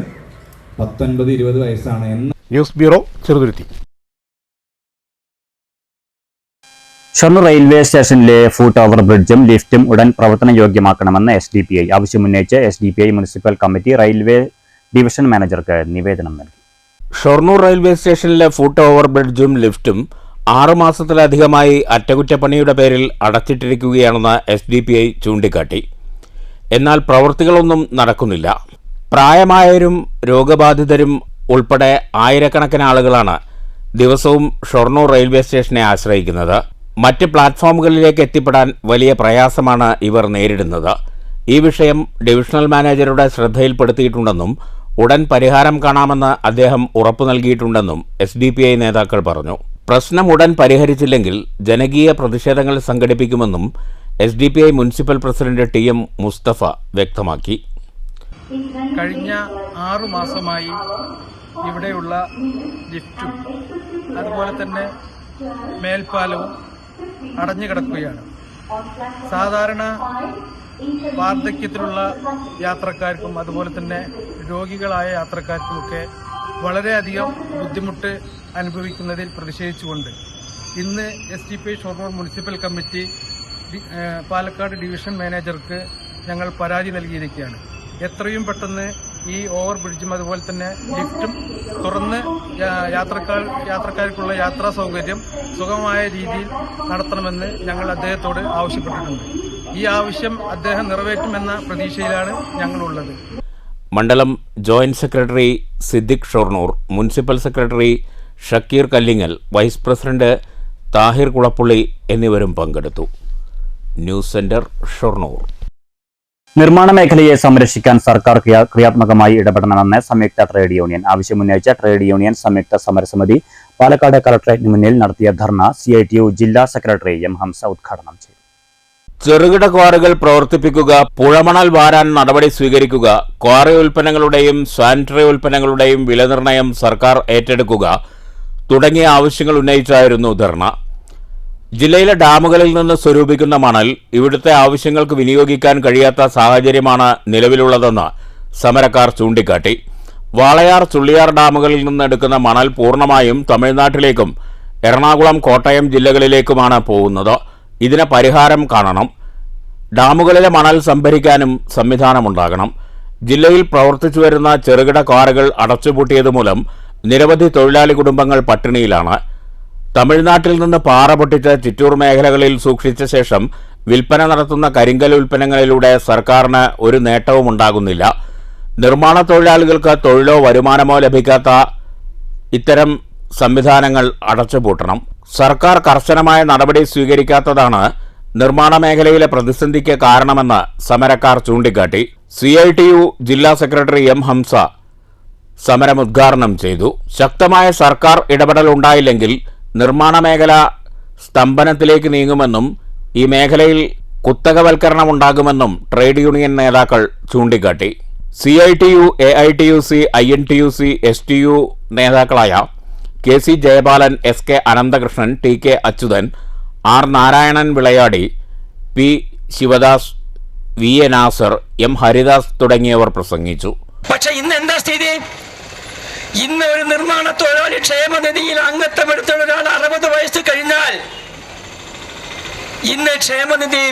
19-20 വയസ്സാണ്. News bureau, Cheruthuruthy. Shoranur railway സ്റ്റേഷനിലെ ഫുട് ഓവർ ബ്രിഡ്ജും ലിഫ്റ്റും ഉടൻ പ്രവർത്തനയോഗ്യമാക്കണമെന്ന് SDPI ആവശ്യമുന്നയിച്ച് SDPI municipal committee railway division മാനേജർക്ക് നിവേദനം നൽകി. ഷൊർണൂർ റെയിൽവേ സ്റ്റേഷനിലെ ഫുട് ഓവർ ബ്രിഡ്ജും ലിഫ്റ്റും 6 മാസത്തിലധികമായി അറ്റകുറ്റപ്പണിയുടെ പേരിൽ അടച്ചിട്ടിരിക്കുകയാണെന്ന് SDPI ചൂണ്ടിക്കാട്ടി. എന്നാൽ പ്രവൃത്തികളൊന്നും നടക്കുന്നില്ല. പ്രായമായവരും രോഗബാധിതരും ഉൾപ്പെടെ ആയിരക്കണക്കിന് ആളുകളാണ് ദിവസവും ഷൊർണൂർ റെയിൽവേ സ്റ്റേഷനെ ആശ്രയിക്കുന്നത്. മറ്റ് പ്ലാറ്റ്ഫോമുകളിലേക്ക് എത്തിപ്പെടാൻ വലിയ പ്രയാസമാണ് ഇവർ നേരിടുന്നത്. ഈ വിഷയം ഡിവിഷണൽ മാനേജറുടെ ശ്രദ്ധയിൽപ്പെടുത്തിയിട്ടുണ്ടെന്നും ഉടൻ പരിഹാരം കാണാമെന്ന് അദ്ദേഹം ഉറപ്പു നൽകിയിട്ടുണ്ടെന്നും SDPI നേതാക്കൾ പറഞ്ഞു. പ്രശ്നം ഉടൻ പരിഹരിച്ചില്ലെങ്കിൽ ജനകീയ പ്രതിഷേധങ്ങൾ സംഘടിപ്പിക്കുമെന്നും SDPI municipal president TM Musthafa വ്യക്തമാക്കി. കഴിഞ്ഞ 6 മാസമായി ഇവിടെയുള്ള ലിഫ്റ്റും അതുപോലെ തന്നെ മേൽപ്പാലവും അടഞ്ഞു കിടക്കുകയാണ്. സാധാരണ വാർദ്ധക്യത്തിലുള്ള യാത്രക്കാർക്കും അതുപോലെ തന്നെ രോഗികളായ യാത്രക്കാർക്കുമൊക്കെ വളരെയധികം ബുദ്ധിമുട്ട് അനുഭവിക്കുന്നതിൽ പ്രതിഷേധിച്ചുകൊണ്ട് ഇന്ന് SDPI Shoranur municipal committee Palakkad division മാനേജർക്ക് ഞങ്ങൾ പരാതി നൽകിയിരിക്കുകയാണ്. എത്രയും പെട്ടെന്ന് ഈ ഓവർ ബ്രിഡ്ജും അതുപോലെ തന്നെ ലിഫ്റ്റും തുറന്ന് യാത്രക്കാർക്കുള്ള യാത്രാ സൗകര്യം സുഗമമായ രീതിയിൽ നടത്തണമെന്ന് ഞങ്ങൾ അദ്ദേഹത്തോട് ആവശ്യപ്പെട്ടിട്ടുണ്ട്. ഈ ആവശ്യം അദ്ദേഹം നിറവേറ്റുമെന്ന പ്രതീക്ഷയിലാണ് ഞങ്ങളുള്ളത്. മണ്ഡലം joint secretary Siddique Shoranur, municipal secretary Shakeer Kallingal, vice president Thahir Kulappully എന്നിവരും പങ്കെടുത്തു. News centre, Shoranur. നിർമ്മാണ മേഖലയെ സംരക്ഷിക്കാൻ സർക്കാർ ക്രിയാത്മകമായി ഇടപെടണമെന്ന് സംയുക്ത ട്രേഡ് യൂണിയൻ ആവശ്യമുന്നയിച്ച ട്രേഡ് യൂണിയൻ സംയുക്ത സമരസമിതി പാലക്കാട് കളക്ടറേറ്റിന് മുന്നിൽ നടത്തിയ ധർണ CITU ജില്ലാ സെക്രട്ടറി M ഹംസ ഉദ്ഘാടനം ചെയ്തു. ചെറുകിട ക്വാറികൾ പ്രവർത്തിപ്പിക്കുക, പുഴമണൽ വാരാൻ നടപടി സ്വീകരിക്കുക, ക്വാറി ഉൽപ്പന്നങ്ങളുടെയും സാനിറ്ററി ഉൽപ്പന്നങ്ങളുടെയും വിലനിർണ്ണയം സർക്കാർ ഏറ്റെടുക്കുക തുടങ്ങിയ ആവശ്യങ്ങൾ ഉന്നയിച്ചായിരുന്നു ധർണ. ജില്ലയിലെ ഡാമുകളിൽ നിന്ന് സ്വരൂപിക്കുന്ന മണൽ ഇവിടുത്തെ ആവശ്യങ്ങൾക്ക് വിനിയോഗിക്കാൻ കഴിയാത്ത സാഹചര്യമാണ് നിലവിലുള്ളതെന്ന് സമരക്കാർ ചൂണ്ടിക്കാട്ടി. വാളയാർ, ചുള്ളിയാർ ഡാമുകളിൽ നിന്ന് എടുക്കുന്ന മണൽ പൂർണ്ണമായും തമിഴ്നാട്ടിലേക്കും എറണാകുളം, കോട്ടയം ജില്ലകളിലേക്കുമാണ് പോകുന്നത്. ഇതിന് പരിഹാരം കാണണം. ഡാമുകളിലെ മണൽ സംഭരിക്കാനും സംവിധാനമുണ്ടാകണം. ജില്ലയിൽ പ്രവർത്തിച്ചു വരുന്ന ചെറുകിട ക്വാറികൾ അടച്ചുപൂട്ടിയതുമൂലം നിരവധി തൊഴിലാളി കുടുംബങ്ങൾ പട്ടിണിയിലാണ്. തമിഴ്നാട്ടിൽ നിന്ന് പാറ പൊട്ടിച്ച് ചിറ്റൂർ മേഖലകളിൽ സൂക്ഷിച്ച ശേഷം വിൽപ്പന നടത്തുന്ന കരിങ്കൽ ഉൽപ്പന്നങ്ങളിലൂടെ സർക്കാരിന് ഒരു നേട്ടവും ഉണ്ടാകുന്നില്ല. നിർമ്മാണ തൊഴിലാളികൾക്ക് തൊഴിലോ വരുമാനമോ ലഭിക്കാത്ത ഇത്തരം സംവിധാനങ്ങൾ അടച്ചുപൂട്ടണം. സർക്കാർ കർശനമായ നടപടി സ്വീകരിക്കാത്തതാണ് നിർമ്മാണ മേഖലയിലെ പ്രതിസന്ധിക്ക് കാരണമെന്ന് സമരക്കാർ ചൂണ്ടിക്കാട്ടി. CITU ജില്ലാ സെക്രട്ടറി M. ഹംസ സമരം ഉദ്ഘാടനം ചെയ്തു. ശക്തമായ സർക്കാർ ഇടപെടൽ ഉണ്ടായില്ലെങ്കിൽ നിർമ്മാണ മേഖല സ്തംഭനത്തിലേക്ക് നീങ്ങുമെന്നും ഈ മേഖലയിൽ കുത്തകവൽക്കരണം ഉണ്ടാകുമെന്നും ട്രേഡ് യൂണിയൻ നേതാക്കൾ ചൂണ്ടിക്കാട്ടി. CITU, AITUC, INTUC, STU നേതാക്കളായ KC Jayapalan, SK Ananthakrishnan, TK Achuthan, R. Narayanan വിളയാടി, P. Sivadas, VA Nasar, M. Haridas തുടങ്ങിയവർ പ്രസംഗിച്ചു. പക്ഷെ ഇന്ന് എന്താ സ്ഥിതി? ഇന്ന് ഒരു നിർമ്മാണ തൊഴിലാളി ക്ഷേമനിധിയിൽ അംഗത്വമെടുത്തുള്ള ഒരാൾ 60 വയസ്സ് കഴിഞ്ഞാൽ ഇന്ന് ക്ഷേമനിധി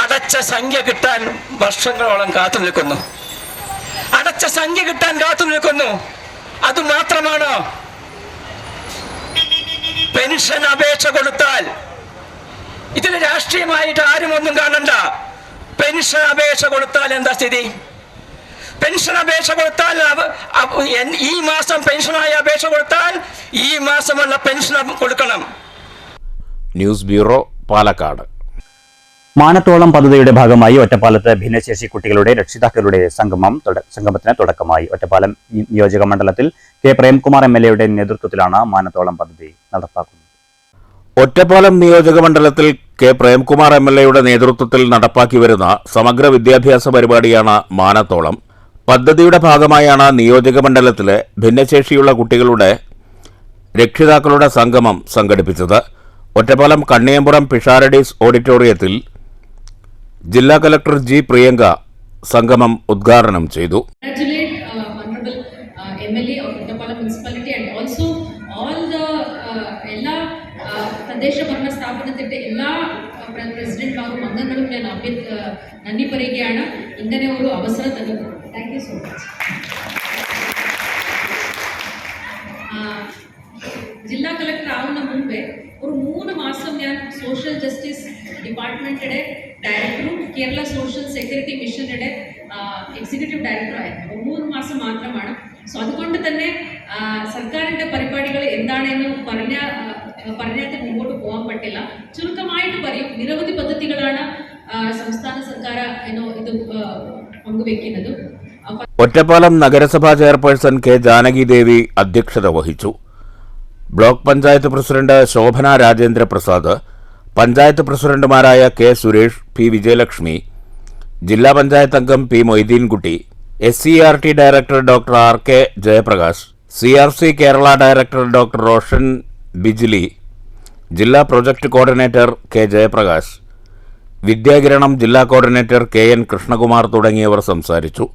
അടച്ച സംഖ്യ കിട്ടാൻ വർഷങ്ങളോളം കാത്തു നിൽക്കുന്നു. അടച്ച സംഖ്യ കിട്ടാൻ കാത്തു നിൽക്കുന്നു. അതുമാത്രമാണോ? പെൻഷൻ അപേക്ഷ കൊടുത്താൽ, ഇതിന് രാഷ്ട്രീയമായിട്ട് ആരും ഒന്നും കാണണ്ട, പെൻഷൻ അപേക്ഷ കൊടുത്താൽ എന്താ സ്ഥിതി? പെൻഷൻ അപേക്ഷ കൊടുത്താൽ ഈ മാസം പെൻഷനായി അപേക്ഷ കൊടുത്താൽ ഈ മാസമുള്ള പെൻഷൻ കൊടുക്കണം. News bureau, Palakkad. മാനത്തോളം പദ്ധതിയുടെ ഭാഗമായി ഒറ്റപ്പാലത്ത് ഭിന്നശേഷി കുട്ടികളുടെ രക്ഷിതാക്കളുടെ സംഗമത്തിന് തുടക്കമായി. ഒറ്റപ്പാലം നിയോജക മണ്ഡലത്തിൽ K. പ്രേംകുമാർ MLA നേതൃത്വത്തിലാണ് മാനത്തോളം പദ്ധതി നടപ്പാക്കുന്നത്. ഒറ്റപ്പാലം നിയോജക മണ്ഡലത്തിൽ K. പ്രേംകുമാർ MLA നേതൃത്വത്തിൽ നടപ്പാക്കി വരുന്ന സമഗ്ര വിദ്യാഭ്യാസ പരിപാടിയാണ് മാനത്തോളം. പദ്ധതിയുടെ ഭാഗമായാണ് നിയോജക മണ്ഡലത്തിലെ ഭിന്നശേഷിയുള്ള കുട്ടികളുടെ രക്ഷിതാക്കളുടെ സംഗമം സംഘടിപ്പിച്ചത്. ഒറ്റപ്പാലം കണ്ണിയമ്പുറം പിഷാരഡീസ് ഓഡിറ്റോറിയത്തിൽ ജില്ലാ കലക്ടർ G. പ്രിയങ്ക സംഗമം ഉദ്ഘാടനം ചെയ്തു. തദ്ദേശ ഭരണ സ്ഥാപനത്തിന്റെ എല്ലാ പ്രസിഡന്റ്മാരും അംഗങ്ങളും ഞാൻ നന്ദി പറയുകയാണ് ഇങ്ങനെ ഒരു അവസരം തന്നത്. Thank you so much. ജില്ലാ കളക്ടർ ആവുന്ന മുമ്പേ ഒരു 3 മാസം ഞാൻ സോഷ്യൽ ജസ്റ്റിസ് ഡിപ്പാർട്ട്മെന്റിന്റെ ഡയറക്ടറും കേരള സോഷ്യൽ സെക്യൂരിറ്റി മിഷന്റെ എക്സിക്യൂട്ടീവ് ഡയറക്ടറായിരുന്നു. 3 മാസം മാത്രമാണ്. സോ അതുകൊണ്ട് തന്നെ സർക്കാരിന്റെ പരിപാടികൾ എന്താണെന്ന് പറഞ്ഞാൽ മുമ്പോട്ട് പോകാൻ പറ്റില്ല. ചുരുക്കമായിട്ട് പറയും, നിരവധി പദ്ധതികളാണ് സംസ്ഥാന സർക്കാർ ഇത് പങ്കുവെക്കുന്നത്. ഒറ്റപ്പാലം നഗരസഭാ ചെയർപേഴ്സൺ K. ജാനകി ദേവി അധ്യക്ഷത വഹിച്ചു. ബ്ലോക്ക് പഞ്ചായത്ത് പ്രസിഡന്റ് ശോഭന രാജേന്ദ്ര പ്രസാദ്, പഞ്ചായത്ത് പ്രസിഡന്റുമാരായ K. സുരേഷ്, P. വിജയലക്ഷ്മി, ജില്ലാ പഞ്ചായത്ത് അംഗം P. Moideenkutty, SCERT director doctor R. K. Jayaprakash, CRC Kerala director doctor Roshan Bijli, ജില്ലാ project coordinator K. Jayaprakash, Vidyakiranam ജില്ലാ കോർഡിനേറ്റർ KN കൃഷ്ണകുമാർ തുടങ്ങിയവർ സംസാരിച്ചു.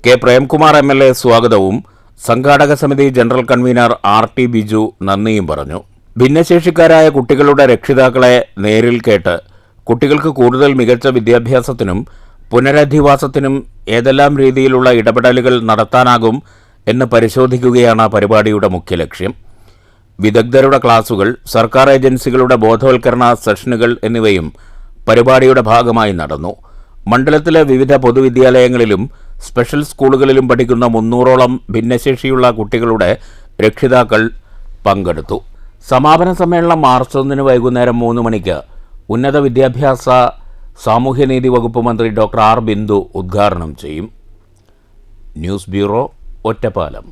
K. പ്രേംകുമാർ MLA സ്വാഗതവും സംഘാടക സമിതി ജനറൽ കൺവീനർ RT ബിജു നന്ദിയും പറഞ്ഞു. ഭിന്നശേഷിക്കാരായ കുട്ടികളുടെ രക്ഷിതാക്കളെ നേരിൽ കേട്ട് കുട്ടികൾക്ക് കൂടുതൽ മികച്ച വിദ്യാഭ്യാസത്തിനും പുനരധിവാസത്തിനും ഏതെല്ലാം രീതിയിലുള്ള ഇടപെടലുകൾ നടത്താനാകും എന്ന് പരിശോധിക്കുകയാണ് പരിപാടിയുടെ മുഖ്യ ലക്ഷ്യം. വിദഗ്ധരുടെ ക്ലാസുകൾ, സർക്കാർ ഏജൻസികളുടെ ബോധവൽക്കരണ സെഷനുകൾ എന്നിവയും പരിപാടിയുടെ ഭാഗമായി നടന്നു. മണ്ഡലത്തിലെ വിവിധ പൊതുവിദ്യാലയങ്ങളിലും സ്പെഷ്യൽ സ്കൂളുകളിലും പഠിക്കുന്ന 300ഓളം ഭിന്നശേഷിയുള്ള കുട്ടികളുടെ രക്ഷിതാക്കൾ പങ്കെടുത്തു. സമാപന സമ്മേളനം മാർച്ച് 1 വൈകുന്നേരം 3 മണിക്ക് ഉന്നത വിദ്യാഭ്യാസ സാമൂഹ്യനീതി വകുപ്പ് മന്ത്രി ഡോക്ടർ R. ബിന്ദു ഉദ്ഘാടനം ചെയ്യും. News bureau, Ottapalam.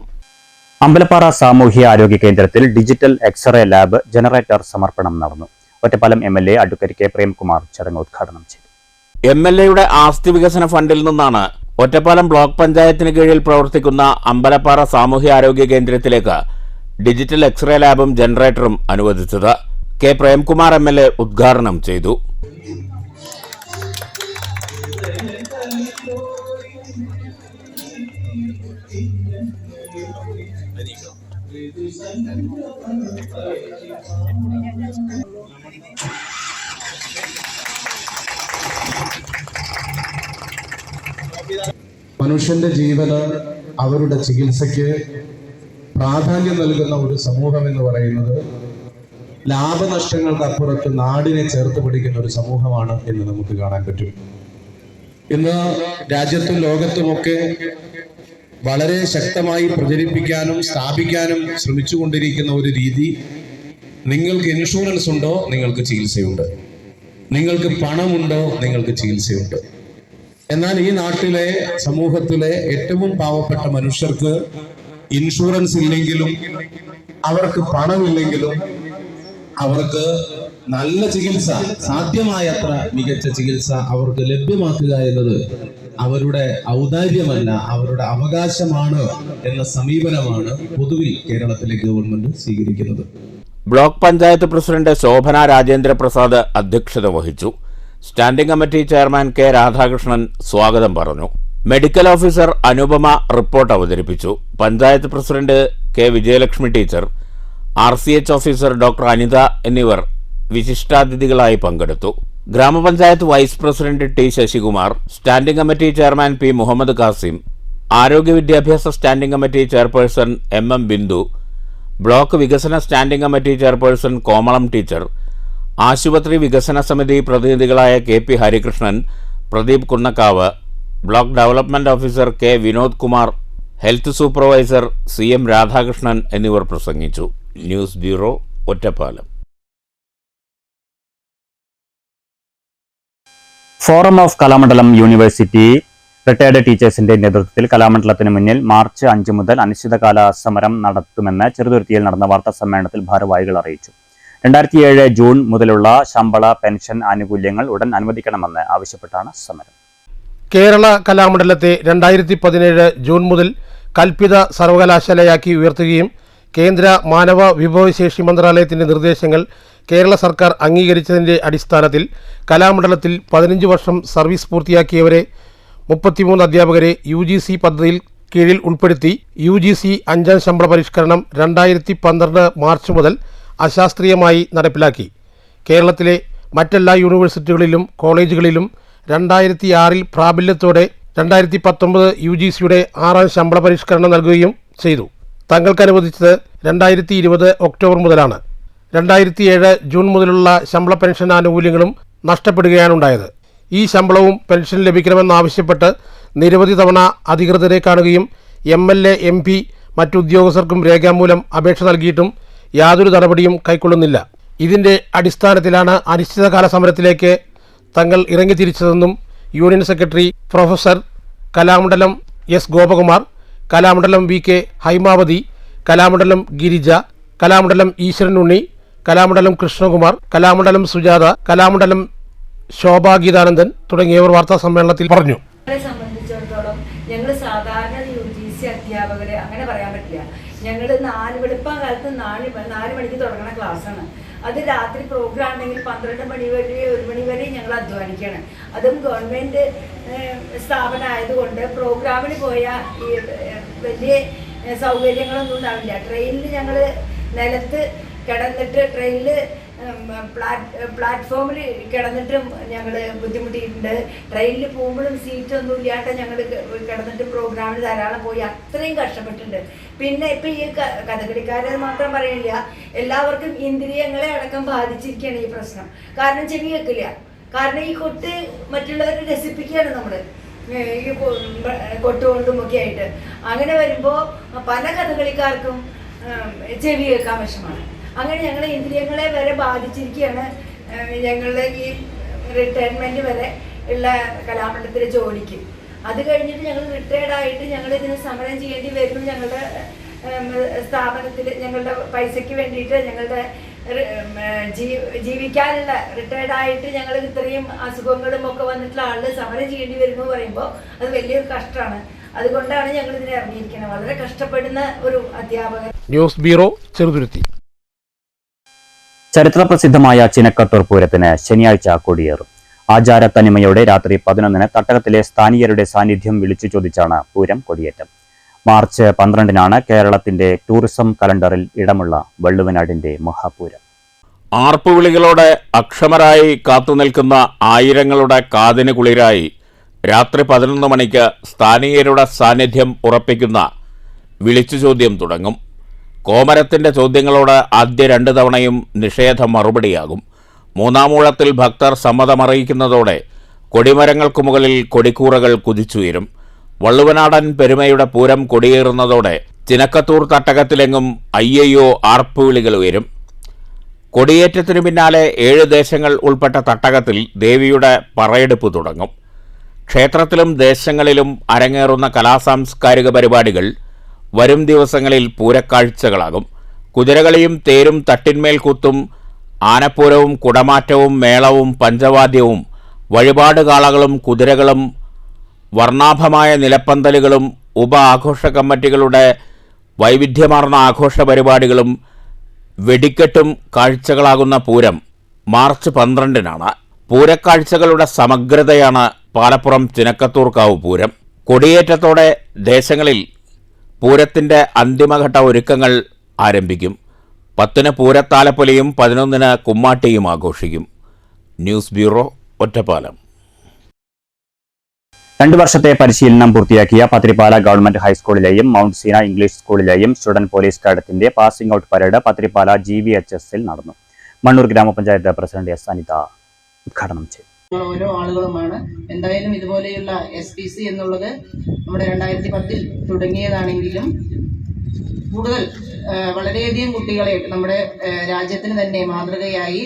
അമ്പലപ്പാറ സാമൂഹ്യ ആരോഗ്യ കേന്ദ്രത്തിൽ ഡിജിറ്റൽ എക്സ്റേ ലാബ് ജനറേറ്റർ സമർപ്പണം നടന്നു. Ottapalam MLA advocate K. Premkumar ചടങ്ങ് ഉദ്ഘാടനം ചെയ്തു. MLAയുടെ ആസ്തി വികസന ഫണ്ടിൽ നിന്നാണ് ഒറ്റപ്പാലം ബ്ലോക്ക് പഞ്ചായത്തിന് കീഴിൽ പ്രവർത്തിക്കുന്ന അമ്പലപ്പാറ സാമൂഹ്യ ആരോഗ്യ കേന്ദ്രത്തിലേക്ക് ഡിജിറ്റൽ എക്സ്റേ ലാബും ജനറേറ്ററും അനുവദിച്ചത്. K. പ്രേംകുമാർ MLA ഉദ്ഘാടനം ചെയ്തു. മനുഷ്യന്റെ ജീവന് അവരുടെ ചികിത്സയ്ക്ക് പ്രാധാന്യം നൽകുന്ന ഒരു സമൂഹം എന്ന് പറയുന്നത് ലാഭനഷ്ടങ്ങൾക്കപ്പുറത്ത് നാടിനെ ചേർത്ത് പിടിക്കുന്ന ഒരു സമൂഹമാണ് എന്ന് നമുക്ക് കാണാൻ പറ്റും. ഇന്ന് രാജ്യത്തും ലോകത്തുമൊക്കെ വളരെ ശക്തമായി പ്രചരിപ്പിക്കാനും സ്ഥാപിക്കാനും ശ്രമിച്ചുകൊണ്ടിരിക്കുന്ന ഒരു രീതി, നിങ്ങൾക്ക് ഇൻഷുറൻസ് ഉണ്ടോ നിങ്ങൾക്ക് ചികിത്സയുണ്ട്, നിങ്ങൾക്ക് പണമുണ്ടോ നിങ്ങൾക്ക് ചികിത്സയുണ്ട്. എന്നാൽ ഈ നാട്ടിലെ സമൂഹത്തിലെ ഏറ്റവും പാവപ്പെട്ട മനുഷ്യർക്ക് ഇൻഷുറൻസ് ഇല്ലെങ്കിലും അവർക്ക് പണമില്ലെങ്കിലും അവർക്ക് നല്ല ചികിത്സ, സാധ്യമായത്ര മികച്ച ചികിത്സ അവർക്ക് ലഭ്യമാക്കുക എന്നത് അവരുടെ ഔദാര്യമല്ല, അവരുടെ അവകാശമാണ് എന്ന സമീപനമാണ് പൊതുവിൽ കേരളത്തിലെ ഗവൺമെന്റ് സ്വീകരിക്കുന്നത്. ബ്ലോക്ക് പഞ്ചായത്ത് പ്രസിഡന്റ് ശോഭന രാജേന്ദ്ര പ്രസാദ് അധ്യക്ഷത വഹിച്ചു. Standing committee chairman K Radhakrishnan സ്വാഗതം പറഞ്ഞു. മെഡിക്കൽ ഓഫീസർ അനുപമ റിപ്പോർട്ട് അവതരിപ്പിച്ചു. Panchayat president K Vijayalakshmi teacher, RCH officer doctor Anitha എന്നിവർ വിശിഷ്ടാതിഥികളായി പങ്കെടുത്തു. ഗ്രാമപഞ്ചായത്ത് vice president T Sasikumar, standing committee chairman P Muhammad Kasim, ആരോഗ്യ വിദ്യാഭ്യാസ സ്റ്റാൻഡിംഗ് കമ്മിറ്റി ചെയർപേഴ്സൺ MM ബിന്ദു, ബ്ലോക്ക് വികസന standing committee chairperson Komalam teacher, ആശുപത്രി വികസന സമിതി പ്രതിനിധികളായ KP Harikrishnan, Pradeep Kunnakkavu, block development officer K Vinod Kumar, health supervisor CM Radhakrishnan എന്നിവർ പ്രസംഗിച്ചു. News bureau, Ottapalam. Forum of Kalamandalam university retired ടീച്ചേഴ്സിന്റെ നേതൃത്വത്തിൽ കലാമണ്ഡലത്തിന് മുന്നിൽ മാർച്ച് 5 മുതൽ അനിശ്ചിതകാല സമരം നടത്തുമെന്ന് ചെറുതുരുത്തിയിൽ നടന്ന വാർത്താ സമ്മേളനത്തിൽ ഭാരവാഹികൾ അറിയിച്ചു. 2007 ജൂൺ മുതലുള്ള ശമ്പള പെൻഷൻ ആനുകൂല്യങ്ങൾ ഉടൻ അനുവദിക്കണമെന്ന് ആവശ്യപ്പെട്ടാണ് സമരം. കേരള കലാമണ്ഡലത്തെ 2017 ജൂൺ മുതൽ കൽപ്പിത സർവകലാശാലയാക്കി ഉയർത്തുകയും കേന്ദ്ര മാനവ വിഭവശേഷി മന്ത്രാലയത്തിന്റെ നിർദ്ദേശങ്ങൾ കേരള സർക്കാർ അംഗീകരിച്ചതിന്റെ അടിസ്ഥാനത്തിൽ കലാമണ്ഡലത്തിൽ 15 വർഷം സർവീസ് പൂർത്തിയാക്കിയവരെ 33 അധ്യാപകരെ UGC പദ്ധതിയിൽ കീഴിൽ ഉൾപ്പെടുത്തി UGC 5ാം ശമ്പള പരിഷ്കരണം 2012 മാർച്ച് മുതൽ അശാസ്ത്രീയമായി നടപ്പിലാക്കി. കേരളത്തിലെ മറ്റെല്ലാ യൂണിവേഴ്സിറ്റികളിലും കോളേജുകളിലും 2006 പ്രാബല്യത്തോടെ 2019 UGCയുടെ 6ാം ശമ്പള പരിഷ്കരണം നൽകുകയും ചെയ്തു. തങ്ങൾക്ക് അനുവദിച്ചത് 2020 ഒക്ടോബർ മുതലാണ്. 2007 ജൂൺ മുതലുള്ള ശമ്പള പെൻഷൻ ആനുകൂല്യങ്ങളും നഷ്ടപ്പെടുകയാണുണ്ടായത്. ഈ ശമ്പളവും പെൻഷൻ ലഭിക്കണമെന്നാവശ്യപ്പെട്ട് നിരവധി തവണ അധികൃതരെ കാണുകയും MLA, MP മറ്റുദ്യോഗസ്ഥർക്കും രേഖാമൂലം അപേക്ഷ നൽകിയിട്ടും യാതൊരു നടപടിയും കൈക്കൊള്ളുന്നില്ല. ഇതിന്റെ അടിസ്ഥാനത്തിലാണ് അനിശ്ചിതകാല സമരത്തിലേക്ക് തങ്ങൾ ഇറങ്ങിത്തിരിച്ചതെന്നും union secretary professor Kalamandalam S Gopakumar, Kalamandalam VK Haimavathi, Kalamandalam Girija, Kalamandalam Eswaran Unni, Kalamandalam Krishnakumar, Kalamandalam Sujatha, Kalamandalam ശോഭാഗീതാനന്ദൻ തുടങ്ങിയവർ വാർത്താ സമ്മേളനത്തിൽ പറഞ്ഞു. സംബന്ധിച്ചിടത്തോളം ഞങ്ങൾ സാധാരണ UGC അധ്യാപകര് അങ്ങനെ പറയാൻ പറ്റില്ല. ഞങ്ങൾ വെളുപ്പാൻ കാലത്ത് 4 മണിക്ക് തുടങ്ങുന്ന ക്ലാസ്സാണ്. അത് രാത്രി പ്രോഗ്രാം ഉണ്ടെങ്കിൽ 12 മണി വരെ 1 മണി വരെ ഞങ്ങൾ അധ്വാനിക്കുകയാണ്. അതും ഗവൺമെന്റ് സ്ഥാപനമായതുകൊണ്ട് പ്രോഗ്രാമിന് പോയാൽ ഈ വലിയ സൗകര്യങ്ങളൊന്നും ഉണ്ടാവില്ല. ട്രെയിനിൽ ഞങ്ങൾ നിലത്ത് കിടന്നിട്ട് ട്രെയിനിൽ പ്ലാറ്റ്ഫോമിൽ കിടന്നിട്ടും ഞങ്ങൾ ബുദ്ധിമുട്ടിയിട്ടുണ്ട്. ട്രെയിനിൽ പോകുമ്പോഴും സീറ്റൊന്നും ഇല്ലാണ്ട് ഞങ്ങൾ കിടന്നിട്ട് പ്രോഗ്രാമിന് ധാരാളം പോയി അത്രയും കഷ്ടപ്പെട്ടിട്ടുണ്ട്. പിന്നെ ഇപ്പം ഈ കഥകളിക്കാരെ മാത്രം പറയില്ല, എല്ലാവർക്കും ഇന്ദ്രിയങ്ങളെ അടക്കം ബാധിച്ചിരിക്കുകയാണ് ഈ പ്രശ്നം. കാരണം ചെവി കേൾക്കില്ല. കാരണം ഈ കൊട്ട് മറ്റുള്ളവരെ രസിപ്പിക്കുകയാണ് നമ്മൾ ഈ കൊട്ടുകൊണ്ടും ഒക്കെ ആയിട്ട്. അങ്ങനെ വരുമ്പോൾ പല കഥകളിക്കാർക്കും ചെവി കേൾക്കാൻ വിഷമാണ്. അങ്ങനെ ഞങ്ങളെ ഇന്ദ്രിയങ്ങളെ വരെ ബാധിച്ചിരിക്കുകയാണ്. ഞങ്ങളുടെ ഈ റിട്ടയർമെന്റ് വരെ ഉള്ള കലാമണ്ഡലത്തിലെ ജോലിക്ക്. അത് കഴിഞ്ഞിട്ട് ഞങ്ങൾ റിട്ടയർഡായിട്ട് ഞങ്ങൾ ഇതിന് സമരം ചെയ്യേണ്ടി വരുന്നു. ഞങ്ങളുടെ സ്ഥാപനത്തിൽ ഞങ്ങളുടെ പൈസയ്ക്ക് വേണ്ടിയിട്ട് ഞങ്ങളുടെ ജീവിക്കാനുള്ള റിട്ടയർഡായിട്ട് ഞങ്ങൾ ഇത്രയും അസുഖങ്ങളും ഒക്കെ വന്നിട്ടുള്ള ആളുകൾ സമരം ചെയ്യേണ്ടി വരുന്നു പറയുമ്പോൾ അത് വലിയൊരു കഷ്ടമാണ്. അതുകൊണ്ടാണ് ഞങ്ങൾ ഇതിനെ ഇറങ്ങിയിരിക്കുന്നത്. വളരെ കഷ്ടപ്പെടുന്ന ഒരു അധ്യാപകൻ. News bureau, Cheruthuruthy. ചരിത്രപ്രസിദ്ധമായ ചിനക്കത്തൂർ പൂരത്തിന് ശനിയാഴ്ച കൊടിയേറും. ആചാരത്തനിമയോടെ രാത്രി 11-ന് തട്ടകത്തിലെ സ്ഥാനീയരുടെ സാന്നിധ്യം വിളിച്ചു ചോദിച്ചാണ് പൂരം കൊടിയേറ്റം. മാർച്ച് 12-നാണ് കേരളത്തിന്റെ ടൂറിസം കലണ്ടറിൽ ഇടമുള്ള വള്ളുവനാടിന്റെ മഹാപൂരം. ആർപ്പുവിളികളോടെ അക്ഷമരായി കാത്തുനിൽക്കുന്ന ആയിരങ്ങളുടെ കാതിന് കുളിരായി രാത്രി 11 മണിക്ക് സ്ഥാനീയരുടെ സാന്നിധ്യം ഉറപ്പിക്കുന്ന വിളിച്ചു ചോദ്യം തുടങ്ങും. കോമരത്തിൻ്റെ ചോദ്യങ്ങളോട് ആദ്യ 2 തവണയും നിഷേധ മറുപടിയാകും. 3-ാം ഊഴത്തിൽ ഭക്തർ സമ്മതമറിയിക്കുന്നതോടെ കൊടിമരങ്ങൾക്ക് മുകളിൽ കൊടിക്കൂറകൾ കുതിച്ചുയരും. വള്ളുവനാടൻ പെരുമയുടെ പൂരം കൊടിയേറുന്നതോടെ ചിനക്കത്തൂർ തട്ടകത്തിലെങ്ങും അയ്യയ്യോ ആർപ്പുവിളികൾ ഉയരും. കൊടിയേറ്റത്തിനു പിന്നാലെ 7 ദേശങ്ങൾ ഉൾപ്പെട്ട തട്ടകത്തിൽ ദേവിയുടെ പറയെടുപ്പ് തുടങ്ങും. ക്ഷേത്രത്തിലും ദേശങ്ങളിലും അരങ്ങേറുന്ന കലാസാംസ്കാരിക പരിപാടികൾ വരും ദിവസങ്ങളിൽ പൂരക്കാഴ്ചകളാകും. കുതിരകളിയും തേരും തട്ടിന്മേൽ കുത്തും ആനപ്പൂരവും കുടമാറ്റവും മേളവും പഞ്ചവാദ്യവും വഴിപാട് കാളകളും കുതിരകളും വർണ്ണാഭമായ നിലപ്പന്തലുകളും ഉപ ആഘോഷ കമ്മിറ്റികളുടെ വൈവിധ്യമാർന്ന ആഘോഷ പരിപാടികളും വെടിക്കെട്ടും കാഴ്ചകളാകുന്ന പൂരം മാർച്ച് 12-നാണ്. പൂരക്കാഴ്ചകളുടെ സമഗ്രതയാണ് പാലപ്പുറം ചിനക്കത്തൂർക്കാവ് പൂരം. കൊടിയേറ്റത്തോടെ ദേശങ്ങളിൽ പൂരത്തിൻ്റെ അന്തിമഘട്ട ഒരുക്കങ്ങൾ ആരംഭിക്കും. 10-ന് പൂരത്താലപ്പൊലിയും 11-ന് കുമ്മാട്ടിയും ആഘോഷിക്കും. News bureau, Ottapalam. 2 വർഷത്തെ പരിശീലനം പൂർത്തിയാക്കിയ പത്തിരിപ്പാല ഗവൺമെന്റ് ഹൈസ്കൂളിലെയും മൗണ്ട് സീന ഇംഗ്ലീഷ് സ്കൂളിലെയും സ്റ്റുഡന്റ് പോലീസ് കാഡറ്റിന്റെ പാസിംഗ് ഔട്ട് പരേഡ് പത്തിരിപ്പാല GVHS-ൽ നടന്നു. മണ്ണൂർ ഗ്രാമപഞ്ചായത്ത് പ്രസിഡന്റ് എസ് അനിത ഉദ്ഘാടനം ചെയ്തു. ഓരോ ആളുകളുമാണ്. എന്തായാലും ഇതുപോലെയുള്ള SPC എന്നുള്ളത് നമ്മുടെ 2010-ൽ തുടങ്ങിയതാണെങ്കിലും കൂടുതൽ വളരെയധികം കുട്ടികളെ നമ്മുടെ രാജ്യത്തിന് തന്നെ മാതൃകയായി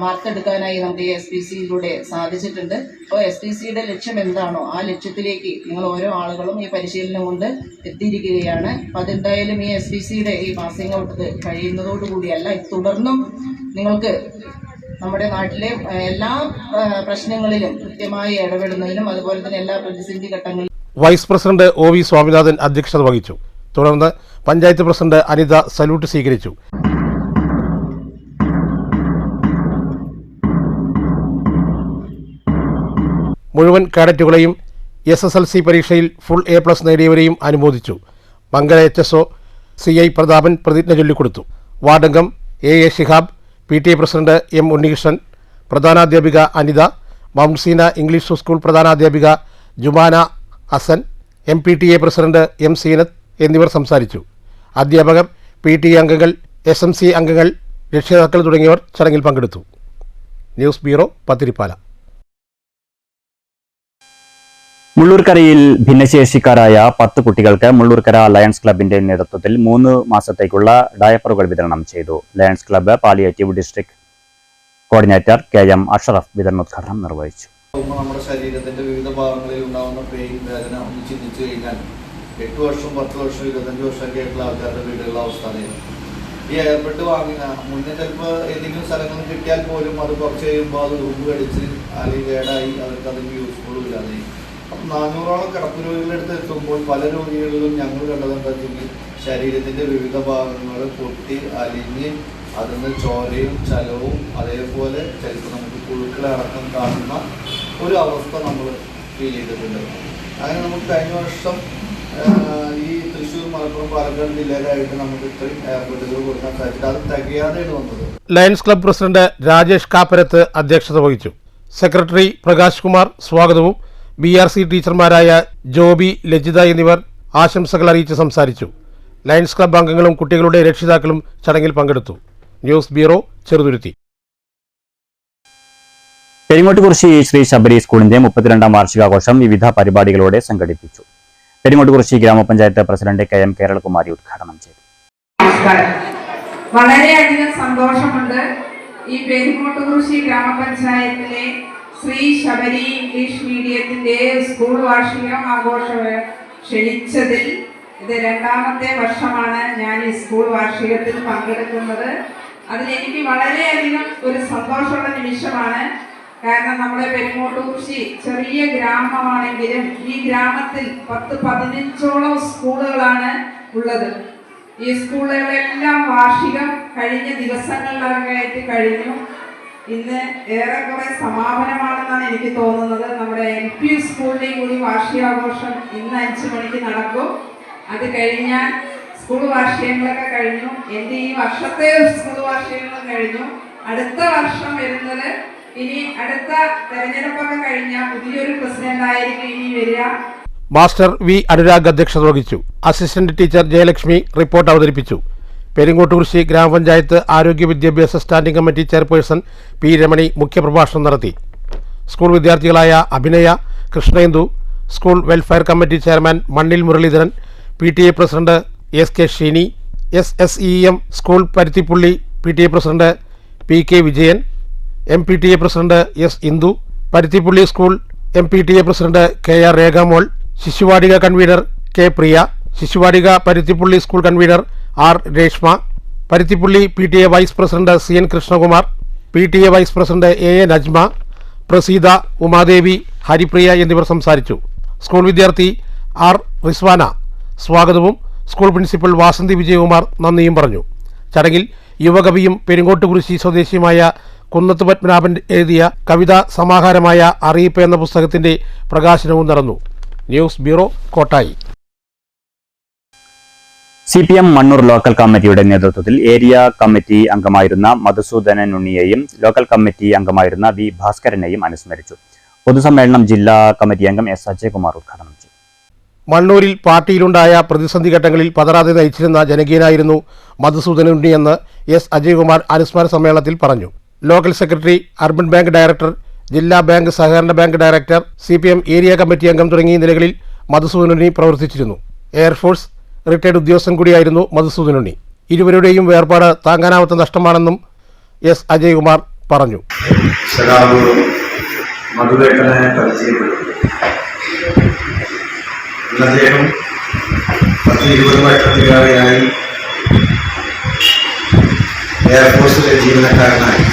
വാർത്തെടുക്കാനായി നമുക്ക് ഈ SPC-യിലൂടെ സാധിച്ചിട്ടുണ്ട്. അപ്പോൾ SPC-യുടെ ലക്ഷ്യം എന്താണോ ആ ലക്ഷ്യത്തിലേക്ക് നിങ്ങൾ ഓരോ ആളുകളും ഈ പരിശീലനം കൊണ്ട് എത്തിയിരിക്കുകയാണ്. അപ്പോൾ അതെന്തായാലും ഈ SPC-യുടെ ഈ പാസിംഗ് ഔട്ട് കഴിയുന്നതോടുകൂടിയല്ല, തുടർന്നും നിങ്ങൾക്ക് നമ്മുടെ നാട്ടിലെ എല്ലാ പ്രശ്നങ്ങളിലും കൃത്യമായി ഇടപെടുന്നതിനും അതുപോലെ തന്നെ എല്ലാ പ്രതിസന്ധി ഘട്ടങ്ങളിലും വൈസ് പ്രസിഡന്റ് OV സ്വാമിനാഥൻ അധ്യക്ഷത വഹിച്ചു. തുടർന്ന് പഞ്ചായത്ത് പ്രസിഡന്റ് അനിത സല്യൂട്ട് സ്വീകരിച്ചു. മുഴുവൻ കാഡറ്റുകളെയും SSLC പരീക്ഷയിൽ ഫുൾ A+ നേടിയവരെയും അനുമോദിച്ചു. മംഗല HSO CI പ്രതാപൻ പ്രതിജ്ഞ ചൊല്ലിക്കൊടുത്തു. വാർഡംഗം AA Shihab, PTA president M Unnikrishnan, പ്രധാനാധ്യാപിക Anitha, mount Seena English school പ്രധാനാധ്യാപിക Jumana Hasan, MPTA president M Seenath എന്നിവർ സംസാരിച്ചു. അധ്യാപകർ, PTA അംഗങ്ങൾ, SMC അംഗങ്ങൾ, രക്ഷിതാക്കൾ തുടങ്ങിയവർ ചടങ്ങിൽ പങ്കെടുത്തു. News bureau, Pathiripala. മുള്ളൂർക്കരയിൽ ഭിന്നശേഷിക്കാരായ 10 കുട്ടികൾക്ക് മുള്ളൂർക്കര ലയൺസ് ക്ലബിന്റെ നേതൃത്വത്തിൽ 3 മാസത്തേക്കുള്ള ഡയപ്പറുകൾ വിതരണം ചെയ്തു. Lions club palliative district coordinator KM Ashraf വിതരണോദ്ഘാടനം നിർവഹിച്ചു. നമ്മുടെ ശരീരത്തിന്റെ വിവിധ ഭാഗങ്ങളിൽ ഉണ്ടാകുന്ന പെയിൻ, വേദന ഒന്ന് ചിന്തിച്ചു കഴിഞ്ഞാൽ 8 വർഷം 10 വർഷം 25 വർഷമൊക്കെ ആയിട്ടുള്ള ആൾക്കാരുടെ വീടുകളുടെ അവസ്ഥ ഈ എയർബെഡ് വാങ്ങിയ മുന്നേ ചിലപ്പോൾ ഏതെങ്കിലും സ്ഥലങ്ങളിൽ കിട്ടിയാൽ പോലും അത് കുറച്ച് കഴിയുമ്പോൾ അത് ഉറുമ്പ് കടിച്ച് അല്ലെങ്കിൽ കേടായി അവർക്ക് അതിന് യൂസ്ഫുള്ളും ഇല്ലാതെ. അപ്പം 400ഓളം കിടപ്പ് രോഗികളുടെ അടുത്ത് എത്തുമ്പോൾ പല രോഗികളിലും ഞങ്ങൾ കണ്ടതെന്താ വെച്ചെങ്കിൽ ശരീരത്തിൻ്റെ വിവിധ ഭാഗങ്ങൾ പൊട്ടി അലിഞ്ഞ് അതിന് ചോരയും ചലവും അതേപോലെ ചിലപ്പോൾ നമുക്ക് പുഴുക്കളടക്കം കാണുന്ന ഒരു അവസ്ഥ നമ്മൾ ഫീൽ ചെയ്തിട്ടുണ്ട്. അങ്ങനെ നമുക്ക് കഴിഞ്ഞ വർഷം ഈ തൃശ്ശൂർ, മലപ്പുറം, പാലക്കാട് ജില്ലയിലായിട്ട് നമുക്ക് ഇത്രയും എയർബെഡുകൾ കൊടുക്കാൻ സാധിച്ചിട്ട് അത് തികയാതെയാണ് വന്നത്. ലയൺസ് ക്ലബ് പ്രസിഡന്റ് രാജേഷ് കാപ്പരത്ത് അധ്യക്ഷത വഹിച്ചു. സെക്രട്ടറി പ്രകാശ് കുമാർ സ്വാഗതവും BRC ടീച്ചർമാരായ ജോബി, ലജിത എന്നിവർ ആശംസകൾ അറിയിച്ച് സംസാരിച്ചു. ലയൺസ് ക്ലബ് അംഗങ്ങളും കുട്ടികളുടെ രക്ഷിതാക്കളും ചടങ്ങിൽ പങ്കെടുത്തു. News bureau, Cheruthuruthy. പെരിങ്ങോട്ടുകുറിശി ശ്രീ ശബരി സ്കൂളിന്റെ 32ാം വാർഷികാഘോഷം വിവിധ പരിപാടികളോടെ സംഘടിപ്പിച്ചു. പെരിങ്ങോട്ടുകുറിശി ഗ്രാമപഞ്ചായത്ത് പ്രസിഡന്റ് KM കേരളകുമാരി ഉദ്ഘാടനം ചെയ്തു. വളരെയധികം സന്തോഷമുണ്ട്. ഈ പെരിങ്ങോട്ടുകുറിശി ഗ്രാമപഞ്ചായത്തിലെ ശ്രീ ശബരി ഇംഗ്ലീഷ് മീഡിയത്തിന്റെ സ്കൂൾ വാർഷികം ആഘോഷം ക്ഷണിച്ചതിൽ ഇത് 2ാമത്തെ വർഷമാണ് ഞാൻ ഈ സ്കൂൾ വാർഷികത്തിൽ പങ്കെടുക്കുന്നത്. അതിലെനിക്ക് വളരെയധികം ഒരു സന്തോഷമുള്ള നിമിഷമാണ്. കാരണം നമ്മുടെ പെരിങ്ങോട്ടുകുറിശി ചെറിയ ഗ്രാമമാണെങ്കിലും ഈ ഗ്രാമത്തിൽ 10-15ഓളം സ്കൂളുകളാണ് ഉള്ളത്. ഈ സ്കൂളുകളെല്ലാം വാർഷികം കഴിഞ്ഞ ദിവസങ്ങളിലായിട്ട് കഴിഞ്ഞു. ഇന്ന് ഏറെക്കുറെ സമാപനമാണെന്നാണ് എനിക്ക് തോന്നുന്നത്. നമ്മുടെ LP സ്കൂളിൻ്റെയും കൂടി വാർഷികാഘോഷം ഇന്ന് 5 മണിക്ക് നടക്കും. അത് കഴിഞ്ഞാൽ സ്കൂൾ വാർഷികങ്ങളൊക്കെ കഴിഞ്ഞു. എൻ്റെ ഈ വർഷത്തെ സ്കൂൾ വാർഷികങ്ങളും കഴിഞ്ഞു. അടുത്ത വർഷം വരുന്നത് ഇനി അടുത്ത തെരഞ്ഞെടുപ്പൊക്കെ കഴിഞ്ഞാൽ പുതിയൊരു പ്രസിഡന്റ് ആയിരിക്കും ഇനി വരിക. മാസ്റ്റർ V അനുരാഗ് അധ്യക്ഷത വഹിച്ചു. അസിസ്റ്റന്റ് ടീച്ചർ ജയലക്ഷ്മി റിപ്പോർട്ട് അവതരിപ്പിച്ചു. പെരിങ്ങോട്ടുകുറിശി ഗ്രാമപഞ്ചായത്ത് ആരോഗ്യ വിദ്യാഭ്യാസ standing committee chairperson P Ramani മുഖ്യപ്രഭാഷണം നടത്തി. സ്കൂൾ വിദ്യാർത്ഥികളായ Abhinaya, Krishnendu, school welfare committee chairman Mannil Muraleedharan, PTA president SK Sheeni, SSEM school Paruthippully PTA president PK Vijayan, MPTA president S Indu, Paruthippully school MPTA president KR Rekhamol, ശിശുവാടിക കൺവീനർ K പ്രിയ, ശിശുവാടിക Paruthippully school convener R Reshma, Paruthippully PTA vice president CN Krishnakumar, PTA vice president AA Najma, Praseetha, Umadevi, Haripriya എന്നിവർ സംസാരിച്ചു. സ്കൂൾ വിദ്യാർത്ഥി R റിസ്വാന സ്വാഗതവും സ്കൂൾ പ്രിൻസിപ്പൽ വാസന്തി വിജയകുമാർ നന്ദിയും പറഞ്ഞു. ചടങ്ങിൽ യുവകവിയും പെരിങ്ങോട്ടുകുറിശി സ്വദേശിയുമായ കുന്നത്ത് പത്മനാഭൻ എഴുതിയ കവിതാ സമാഹാരമായ അറിയിപ്പ് എന്ന പുസ്തകത്തിന്റെ പ്രകാശനവും നടന്നു. News bureau, Kottayi. CPM Mannur local കമ്മിറ്റിയുടെ നേതൃത്വത്തിൽ ഏരിയ കമ്മിറ്റി അംഗമായിരുന്ന മധുസൂദനൻ ഉണ്ണിയെയും ലോക്കൽ കമ്മിറ്റി അംഗമായിരുന്ന V ഭാസ്കരനെയും അനുസ്മരിച്ചു. പൊതുസമ്മേളനം ജില്ലാ കമ്മിറ്റി അംഗം S അജയകുമാർ ഉദ്ഘാടനം ചെയ്തു. മണ്ണൂരിൽ പാർട്ടിയിലുണ്ടായ പ്രതിസന്ധി ഘട്ടങ്ങളിൽ പതറാതെ നയിച്ചിരുന്ന ജനകീയനായിരുന്നു മധുസൂദനൻ ഉണ്ണിയെന്ന് S അജയകുമാർ അനുസ്മരണ സമ്മേളനത്തിൽ പറഞ്ഞു. Local secretary, urban bank director, ജില്ലാ ബാങ്ക് സഹകരണ bank director, CPM area committee അംഗം തുടങ്ങിയ നിലകളിൽ മധുസൂദനൻ ഉണ്ണി പ്രവർത്തിച്ചിരുന്നു. എയർഫോഴ്സ് റിട്ടയർഡ് ഉദ്യോഗസ്ഥൻ കൂടിയായിരുന്നു മധുസൂദനൻ ഉണ്ണി. ഇരുവരുടെയും വേർപാട് താങ്ങാനാവാത്ത നഷ്ടമാണെന്നും S അജയകുമാർ പറഞ്ഞു. മധുവേട്ടനെ പരിചയപ്പെട്ടു. അദ്ദേഹം 10-20 വർഷത്തിലേറെയായി എയർഫോഴ്സിലെ ജീവനക്കാരനായി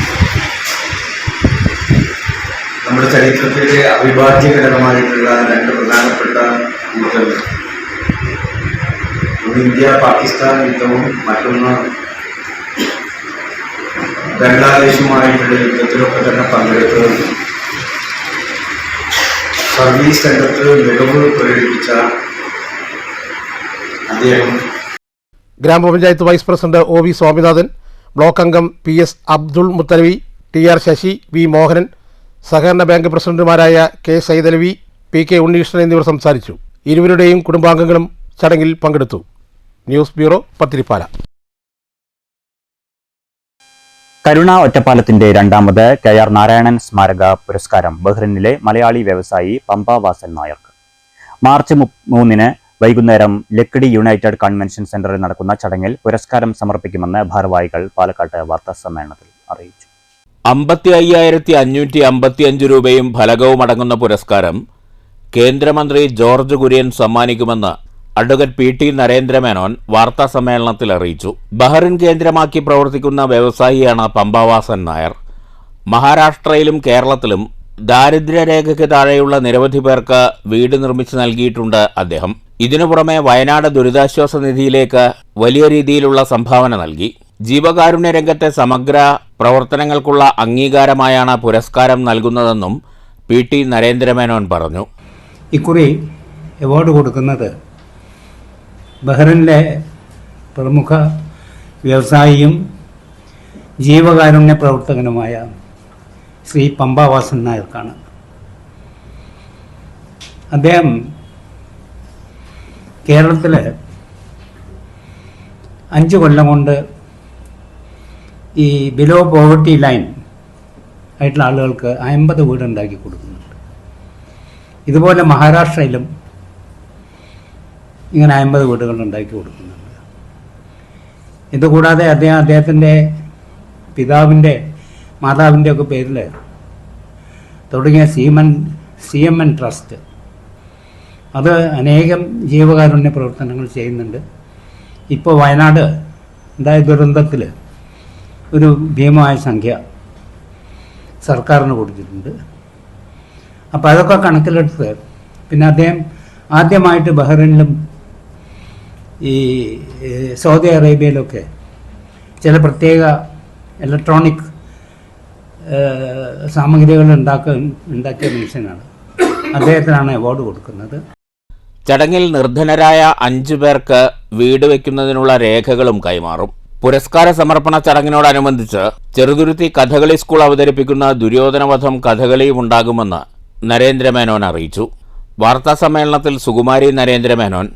നമ്മുടെ ചരിത്രത്തിലെ അവിഭാജ്യ ഘടകമായിട്ടുള്ള രണ്ട് പ്രധാനപ്പെട്ട യുദ്ധങ്ങൾ, ഒന്ന് ഇന്ത്യ പാകിസ്ഥാൻ യുദ്ധവും മറ്റൊന്ന് ബംഗ്ലാദേശുമായിട്ടുള്ള യുദ്ധത്തിലൊക്കെ തന്നെ പങ്കെടുത്ത് സർവീസ് രംഗത്ത് മികവ് പ്രകടിപ്പിച്ച അദ്ദേഹം ഗ്രാമപഞ്ചായത്ത് vice president OV Swaminathan, block അംഗം PS Abdul Muthalavi, TR Sasi, V Mohanan, സഹകരണ ബാങ്ക് പ്രസിഡന്റുമാരായ K സൈദലവി, PK ഉണ്ണീകൃഷ്ണൻ എന്നിവർ സംസാരിച്ചു. ഇരുവരുടെയും കുടുംബാംഗങ്ങളും ചടങ്ങിൽ പങ്കെടുത്തു. News bureau, Pathirippala. കരുണ ഒറ്റപ്പാലത്തിന്റെ രണ്ടാമത് KR നാരായണൻ സ്മാരക പുരസ്കാരം ബഹ്റിനിലെ മലയാളി വ്യവസായി പമ്പ വാസൻ നായർക്ക്. മാർച്ച് 3 വൈകുന്നേരം ലക്കിടി യുണൈറ്റഡ് കൺവെൻഷൻ സെന്ററിൽ നടക്കുന്ന ചടങ്ങിൽ പുരസ്കാരം സമർപ്പിക്കുമെന്ന് ഭാരവാഹികൾ പാലക്കാട്ട് വാർത്താസമ്മേളനത്തിൽ അറിയിച്ചു. 55,555 രൂപയും ഫലകവും അടങ്ങുന്ന പുരസ്കാരം കേന്ദ്രമന്ത്രി ജോർജ് കുര്യൻ സമ്മാനിക്കുമെന്ന് അഡ്വക്കേറ്റ് PT നരേന്ദ്രമേനോൻ വാർത്താസമ്മേളനത്തിൽ അറിയിച്ചു. ബഹ്റിൻ കേന്ദ്രമാക്കി പ്രവർത്തിക്കുന്ന വ്യവസായിയാണ് പമ്പവാസൻ നായർ. മഹാരാഷ്ട്രയിലും കേരളത്തിലും ദാരിദ്ര്യരേഖയ്ക്ക് താഴെയുള്ള നിരവധി പേർക്ക് വീട് നിർമ്മിച്ചു നൽകിയിട്ടുണ്ട് അദ്ദേഹം. ഇതിനു പുറമെ വയനാട് ദുരിതാശ്വാസ നിധിയിലേക്ക് വലിയ രീതിയിലുള്ള സംഭാവന നൽകി. ജീവകാരുണ്യ രംഗത്തെ സമഗ്ര പ്രവർത്തനങ്ങൾക്കുള്ള അംഗീകാരമായാണ് പുരസ്കാരം നൽകുന്നതെന്നും PT നരേന്ദ്രമേനോൻ പറഞ്ഞു. ഇക്കുറി അവാർഡ് കൊടുക്കുന്നത് ബഹ്റിനിലെ പ്രമുഖ വ്യവസായിയും ജീവകാരുണ്യ പ്രവർത്തകനുമായ ശ്രീ പമ്പവാസൻ നായർക്കാണ്. അദ്ദേഹം കേരളത്തിൽ 5 കൊല്ലം കൊണ്ട് ഈ ബിലോ പോവർട്ടി ലൈൻ ആയിട്ടുള്ള ആളുകൾക്ക് 50 വീടുണ്ടാക്കി കൊടുക്കുന്നുണ്ട്. ഇതുപോലെ മഹാരാഷ്ട്രയിലും ഇങ്ങനെ 50 വീടുകൾ ഉണ്ടാക്കി കൊടുക്കുന്നുണ്ട്. ഇതുകൂടാതെ അദ്ദേഹത്തിൻ്റെ പിതാവിൻ്റെ മാതാവിൻ്റെ ഒക്കെ പേരിൽ തുടങ്ങിയ CMN ട്രസ്റ്റ്, അത് അനേകം ജീവകാരുണ്യ പ്രവർത്തനങ്ങൾ ചെയ്യുന്നുണ്ട്. ഇപ്പോൾ വയനാട് ഉണ്ടായ ദുരന്തത്തിൽ ഒരു ഭീമമായ സംഖ്യ സർക്കാരിന് കൊടുത്തിട്ടുണ്ട്. അപ്പോൾ അതൊക്കെ കണക്കിലെടുത്ത് പിന്നെ അദ്ദേഹം ആദ്യമായിട്ട് ബഹ്റിനിലും ഈ സൗദി അറേബ്യയിലൊക്കെ ചില പ്രത്യേക ഇലക്ട്രോണിക് സാമഗ്രികൾ ഉണ്ടാക്കിയ മനുഷ്യനാണ്. അദ്ദേഹത്തിനാണ് അവാർഡ് കൊടുക്കുന്നത്. ചടങ്ങിൽ നിർധനരായ 5 പേർക്ക് വീട് വയ്ക്കുന്നതിനുള്ള രേഖകളും കൈമാറും. പുരസ്കാര സമർപ്പണ ചടങ്ങിനോടനുബന്ധിച്ച് ചെറുതുരുത്തി കഥകളി സ്കൂൾ അവതരിപ്പിക്കുന്ന ദുര്യോധനവധം കഥകളിയും ഉണ്ടാകുമെന്ന് നരേന്ദ്രമേനോൻ അറിയിച്ചു. വാർത്താസമ്മേളനത്തിൽ സുകുമാരി നരേന്ദ്രമേനോൻ,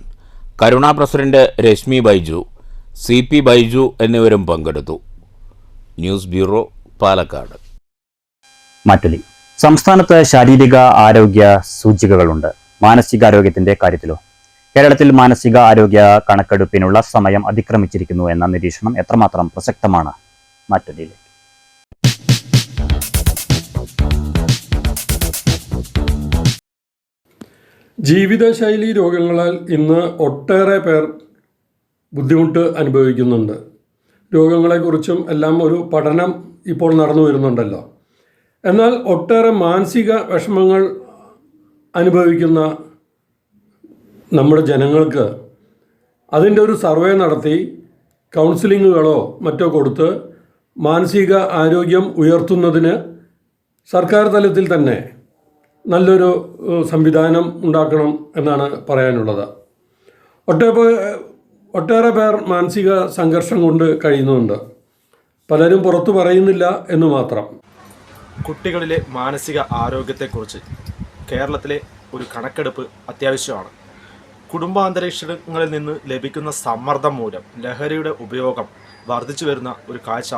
കരുണ പ്രസിഡന്റ് രശ്മി ബൈജു, CP ബൈജു എന്നിവരും പങ്കെടുത്തു. News bureau, Palakkad. മറ്റൊലി സംസ്ഥാനത്ത് ശാരീരിക ആരോഗ്യ സൂചികകളുണ്ട്. മാനസികാരോഗ്യത്തിന്റെ കാര്യത്തിലോ? കേരളത്തിൽ മാനസിക ആരോഗ്യ കണക്കെടുപ്പിനുള്ള സമയം അതിക്രമിച്ചിരിക്കുന്നു എന്ന നിരീക്ഷണം എത്രമാത്രം പ്രസക്തമാണ്? മറ്റൊലിയിലേക്ക്. ജീവിതശൈലി രോഗങ്ങളാൽ ഇന്ന് ഒട്ടേറെ പേർ ബുദ്ധിമുട്ട് അനുഭവിക്കുന്നുണ്ട്. രോഗങ്ങളെക്കുറിച്ചും എല്ലാം ഒരു പഠനം ഇപ്പോൾ നടന്നു വരുന്നുണ്ടല്ലോ. എന്നാൽ ഒട്ടേറെ മാനസിക വിഷമങ്ങൾ അനുഭവിക്കുന്ന നമ്മുടെ ജനങ്ങൾക്ക് അതിൻ്റെ ഒരു സർവേ നടത്തി കൗൺസിലിങ്ങുകളോ മറ്റോ കൊടുത്ത് മാനസിക ആരോഗ്യം ഉയർത്തുന്നതിന് സർക്കാർ തലത്തിൽ തന്നെ നല്ലൊരു സംവിധാനം ഉണ്ടാക്കണം എന്നാണ് പറയാനുള്ളത്. ഒട്ടേറെ പേർ മാനസിക സംഘർഷം കൊണ്ട് കഴിയുന്നുണ്ട്. പലരും പുറത്തു പറയുന്നില്ല എന്ന് മാത്രം. കുട്ടികളിലെ മാനസിക ആരോഗ്യത്തെക്കുറിച്ച് കേരളത്തിലെ ഒരു കണക്കെടുപ്പ് അത്യാവശ്യമാണ്. കുടുംബാന്തരീക്ഷങ്ങളിൽ നിന്ന് ലഭിക്കുന്ന സമ്മർദ്ദം മൂലം ലഹരിയുടെ ഉപയോഗം വർദ്ധിച്ചു വരുന്ന ഒരു കാഴ്ച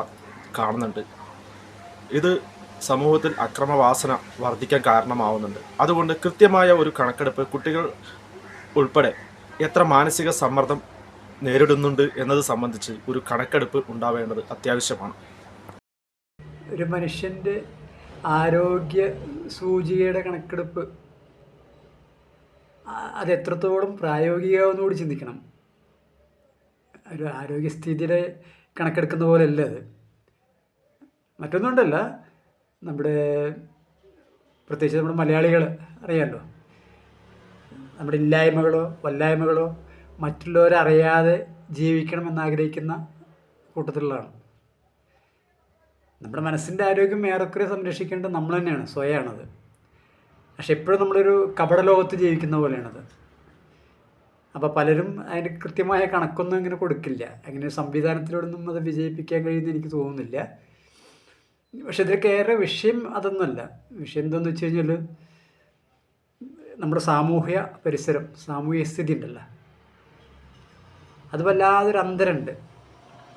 കാണുന്നുണ്ട്. ഇത് സമൂഹത്തിൽ അക്രമവാസന വർദ്ധിക്കാൻ കാരണമാവുന്നുണ്ട്. അതുകൊണ്ട് കൃത്യമായ ഒരു കണക്കെടുപ്പ് കുട്ടികൾ ഉൾപ്പെടെ എത്ര മാനസിക സമ്മർദ്ദം നേരിടുന്നുണ്ട് എന്നത് സംബന്ധിച്ച് ഒരു കണക്കെടുപ്പ് ഉണ്ടാവേണ്ടത് അത്യാവശ്യമാണ്. ഒരു മനുഷ്യൻ്റെ ആരോഗ്യ സൂചികയുടെ കണക്കെടുപ്പ് അത് എത്രത്തോളം പ്രായോഗികമാവുമെന്ന് കൂടി ചിന്തിക്കണം. ഒരു ആരോഗ്യസ്ഥിതിയുടെ കണക്കെടുക്കുന്ന പോലെയല്ല അത്. മറ്റൊന്നുകൊണ്ടല്ല, നമ്മുടെ പ്രത്യേകിച്ച് നമ്മുടെ മലയാളികൾ അറിയാമല്ലോ, നമ്മുടെ ഇല്ലായ്മകളോ വല്ലായ്മകളോ മറ്റുള്ളവരറിയാതെ ജീവിക്കണമെന്നാഗ്രഹിക്കുന്ന കൂട്ടത്തിലുള്ളതാണ്. നമ്മുടെ മനസ്സിൻ്റെ ആരോഗ്യം ഏറെക്കുറെ സംരക്ഷിക്കേണ്ടത് നമ്മൾ തന്നെയാണ്, സ്വയമാണത്. പക്ഷെ എപ്പോഴും നമ്മളൊരു കപട ലോകത്ത് ജീവിക്കുന്ന പോലെയാണത്. അപ്പോൾ പലരും അതിന് കൃത്യമായ കണക്കൊന്നും അങ്ങനെ കൊടുക്കില്ല. അങ്ങനെ ഒരു സംവിധാനത്തിലൂടെയൊന്നും അത് വിജയിപ്പിക്കാൻ കഴിയുമെന്ന് എനിക്ക് തോന്നുന്നില്ല. പക്ഷെ ഇതിലൊക്കെ ഏറെ വിഷയം അതൊന്നുമല്ല. വിഷയം എന്താണെന്ന് വെച്ച് കഴിഞ്ഞാൽ നമ്മുടെ സാമൂഹ്യ പരിസരം, സാമൂഹ്യ സ്ഥിതി ഉണ്ടല്ലോ, അത് വല്ലാതൊരു അന്തരമുണ്ട്.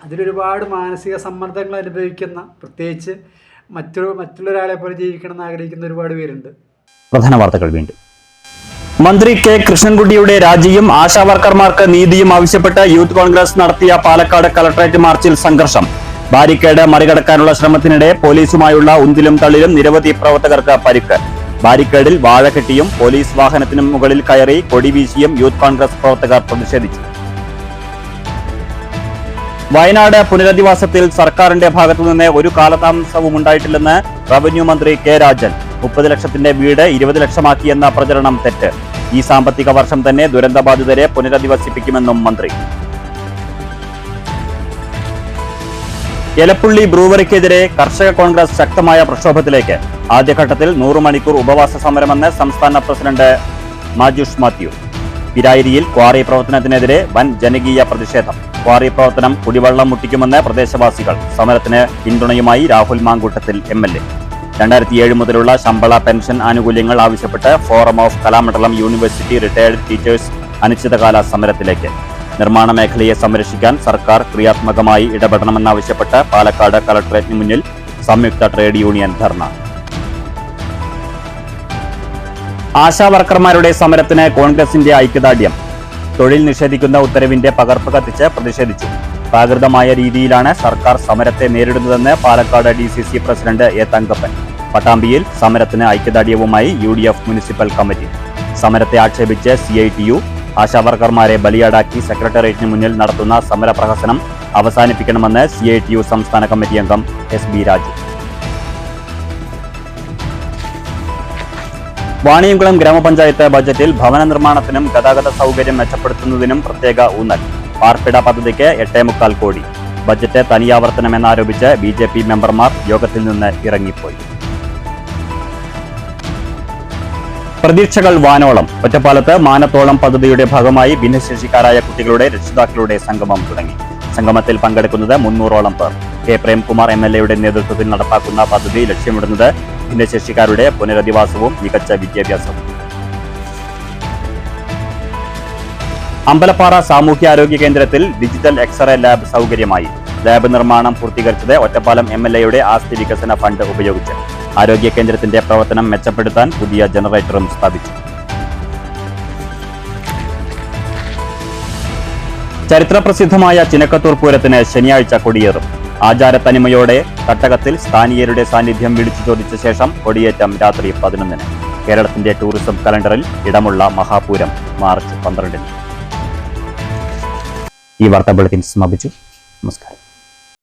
അതിലൊരുപാട് മാനസിക സമ്മർദ്ദങ്ങൾ അനുഭവിക്കുന്ന, പ്രത്യേകിച്ച് മറ്റുള്ളൊരാളെ പോലെ ജീവിക്കണം എന്ന് ആഗ്രഹിക്കുന്ന ഒരുപാട് പേരുണ്ട്. പ്രധാന വാർത്തകൾ വീണ്ടും. മന്ത്രി കെ കൃഷ്ണൻകുട്ടിയുടെ രാജിയും ആശാവർക്കർമാർക്ക് നീതിയും ആവശ്യപ്പെട്ട് യൂത്ത് കോൺഗ്രസ് നടത്തിയ പാലക്കാട് കളക്ടറേറ്റ് മാർച്ചിൽ സംഘർഷം. ബാരിക്കേഡ് മറികടക്കാനുള്ള ശ്രമത്തിനിടെ പോലീസുമായുള്ള ഉന്തിലും തള്ളിലും നിരവധി പ്രവർത്തകർക്ക് പരിക്ക്. ബാരിക്കേഡിൽ വാഴ കെട്ടിയും പോലീസ് വാഹനത്തിനു മുകളിൽ കയറി കൊടി വീശിയും യൂത്ത് കോൺഗ്രസ് പ്രവർത്തകർ പ്രതിഷേധിച്ചു. വയനാട് പുനരധിവാസത്തിൽ സർക്കാരിന്റെ ഭാഗത്തുനിന്ന് ഒരു കാലതാമസവും ഉണ്ടായിട്ടില്ലെന്ന് റവന്യൂ മന്ത്രി കെ രാജൻ. 30 ലക്ഷത്തിന്റെ വീട് 20 ലക്ഷമാക്കിയെന്ന പ്രചരണം തെറ്റ്. ഈ സാമ്പത്തിക വർഷം തന്നെ ദുരന്തബാധിതരെ പുനരധിവസിപ്പിക്കുമെന്നും മന്ത്രി. എലപ്പുള്ളി ബ്രൂവറിക്കെതിരെ കർഷക കോൺഗ്രസ് ശക്തമായ പ്രക്ഷോഭത്തിലേക്ക്. ആദ്യഘട്ടത്തിൽ 100 മണിക്കൂർ ഉപവാസ സമരമെന്ന് സംസ്ഥാന പ്രസിഡന്റ് മാജുഷ് മാത്യു. പിരായിരിയിൽ ക്വാറി പ്രവർത്തനത്തിനെതിരെ വൻ ജനകീയ പ്രതിഷേധം. ക്വാറി പ്രവർത്തനം കുടിവെള്ളം മുട്ടിക്കുമെന്ന് പ്രദേശവാസികൾ. സമരത്തിന് പിന്തുണയുമായി രാഹുൽ മാങ്കൂട്ടത്തിൽ MLA. 2007 മുതലുള്ള ശമ്പള പെൻഷൻ ആനുകൂല്യങ്ങൾ ആവശ്യപ്പെട്ട് forum of Kalamandalam university retired teachers അനിശ്ചിതകാല സമരത്തിലേക്ക്. നിർമ്മാണ മേഖലയെ സംരക്ഷിക്കാൻ സർക്കാർ ക്രിയാത്മകമായി ഇടപെടണമെന്നാവശ്യപ്പെട്ട് പാലക്കാട് കളക്ടറേറ്റിന് മുന്നിൽ സംയുക്ത ട്രേഡ് യൂണിയൻ ധർണ. ആശാവർക്കർമാരുടെ സമരത്തിന് കോൺഗ്രസിന്റെ ഐക്യദാർഢ്യം. തൊഴിൽ നിഷേധിക്കുന്ന ഉത്തരവിന്റെ പകർപ്പ് കത്തിച്ച് പ്രതിഷേധിച്ചു. പ്രാകൃതമായ രീതിയിലാണ് സർക്കാർ സമരത്തെ നേരിടുന്നതെന്ന് Palakkad DCC president A Thankappan. പട്ടാമ്പിയിൽ സമരത്തിന് ഐക്യദാർഢ്യവുമായി UDF മുനിസിപ്പൽ കമ്മിറ്റി. സമരത്തെ ആക്ഷേപിച്ച് CITU ആശാവർക്കർമാരെ ബലിയാടാക്കി സെക്രട്ടേറിയറ്റിന് മുന്നിൽ നടത്തുന്ന സമരപ്രഹസനം അവസാനിപ്പിക്കണമെന്ന് CITU സംസ്ഥാന കമ്മിറ്റി അംഗം SB രാജു. വാണിയംകുളം ഗ്രാമപഞ്ചായത്ത് ബജറ്റിൽ ഭവന നിർമ്മാണത്തിനും ഗതാഗത സൗകര്യം മെച്ചപ്പെടുത്തുന്നതിനും പ്രത്യേക ഊന്നൽ. പാർപ്പിട പദ്ധതിക്ക് 8.25 കോടി. ബജറ്റ് തനിയാവർത്തനമെന്നാരോപിച്ച് BJP മെമ്പർമാർ യോഗത്തിൽ നിന്ന് ഇറങ്ങിപ്പോയി. പ്രതീക്ഷകൾ വാനോളം. ഒറ്റപ്പാലത്ത് മാനത്തോളം പദ്ധതിയുടെ ഭാഗമായി ഭിന്നശേഷിക്കാരായ കുട്ടികളുടെ രക്ഷിതാക്കളുടെ സംഗമം തുടങ്ങി. സംഗമത്തിൽ പങ്കെടുക്കുന്നത് 300ഓളം പേർ. കെ പ്രേംകുമാർ MLA നേതൃത്വത്തിൽ നടപ്പാക്കുന്ന പദ്ധതി ലക്ഷ്യമിടുന്നത് ഭിന്നശേഷിക്കാരുടെ പുനരധിവാസവും മികച്ച വിദ്യാഭ്യാസവും. അമ്പലപ്പാറ സാമൂഹ്യാരോഗ്യ കേന്ദ്രത്തിൽ ഡിജിറ്റൽ എക്സ്റേ ലാബ് സൗകര്യമായി. ലാബ് നിർമ്മാണം പൂർത്തീകരിച്ചത് ഒറ്റപ്പാലം MLA-യുടെ ആസ്തി വികസന ഫണ്ട് ഉപയോഗിച്ച്. ആരോഗ്യ കേന്ദ്രത്തിന്റെ പ്രവർത്തനം മെച്ചപ്പെടുത്താൻ പുതിയ ജനറേറ്ററും സ്ഥാപിച്ചു. ചരിത്രപ്രസിദ്ധമായ ചിനക്കത്തൂർ പൂരത്തിന് ശനിയാഴ്ച കൊടിയേറും. ആചാരത്തനിമയോടെ തട്ടകത്തിൽ സ്ഥാനീയരുടെ സാന്നിധ്യം വിളിച്ചു ചോദിച്ച ശേഷം കൊടിയേറ്റം രാത്രി 11-ന്. കേരളത്തിന്റെ ടൂറിസം കലണ്ടറിൽ ഇടമുള്ള മഹാപൂരം മാർച്ച് 12-ന്. ഈ വാർത്താ ബുള്ളറ്റിൻ സമാപിച്ചു. നമസ്കാരം.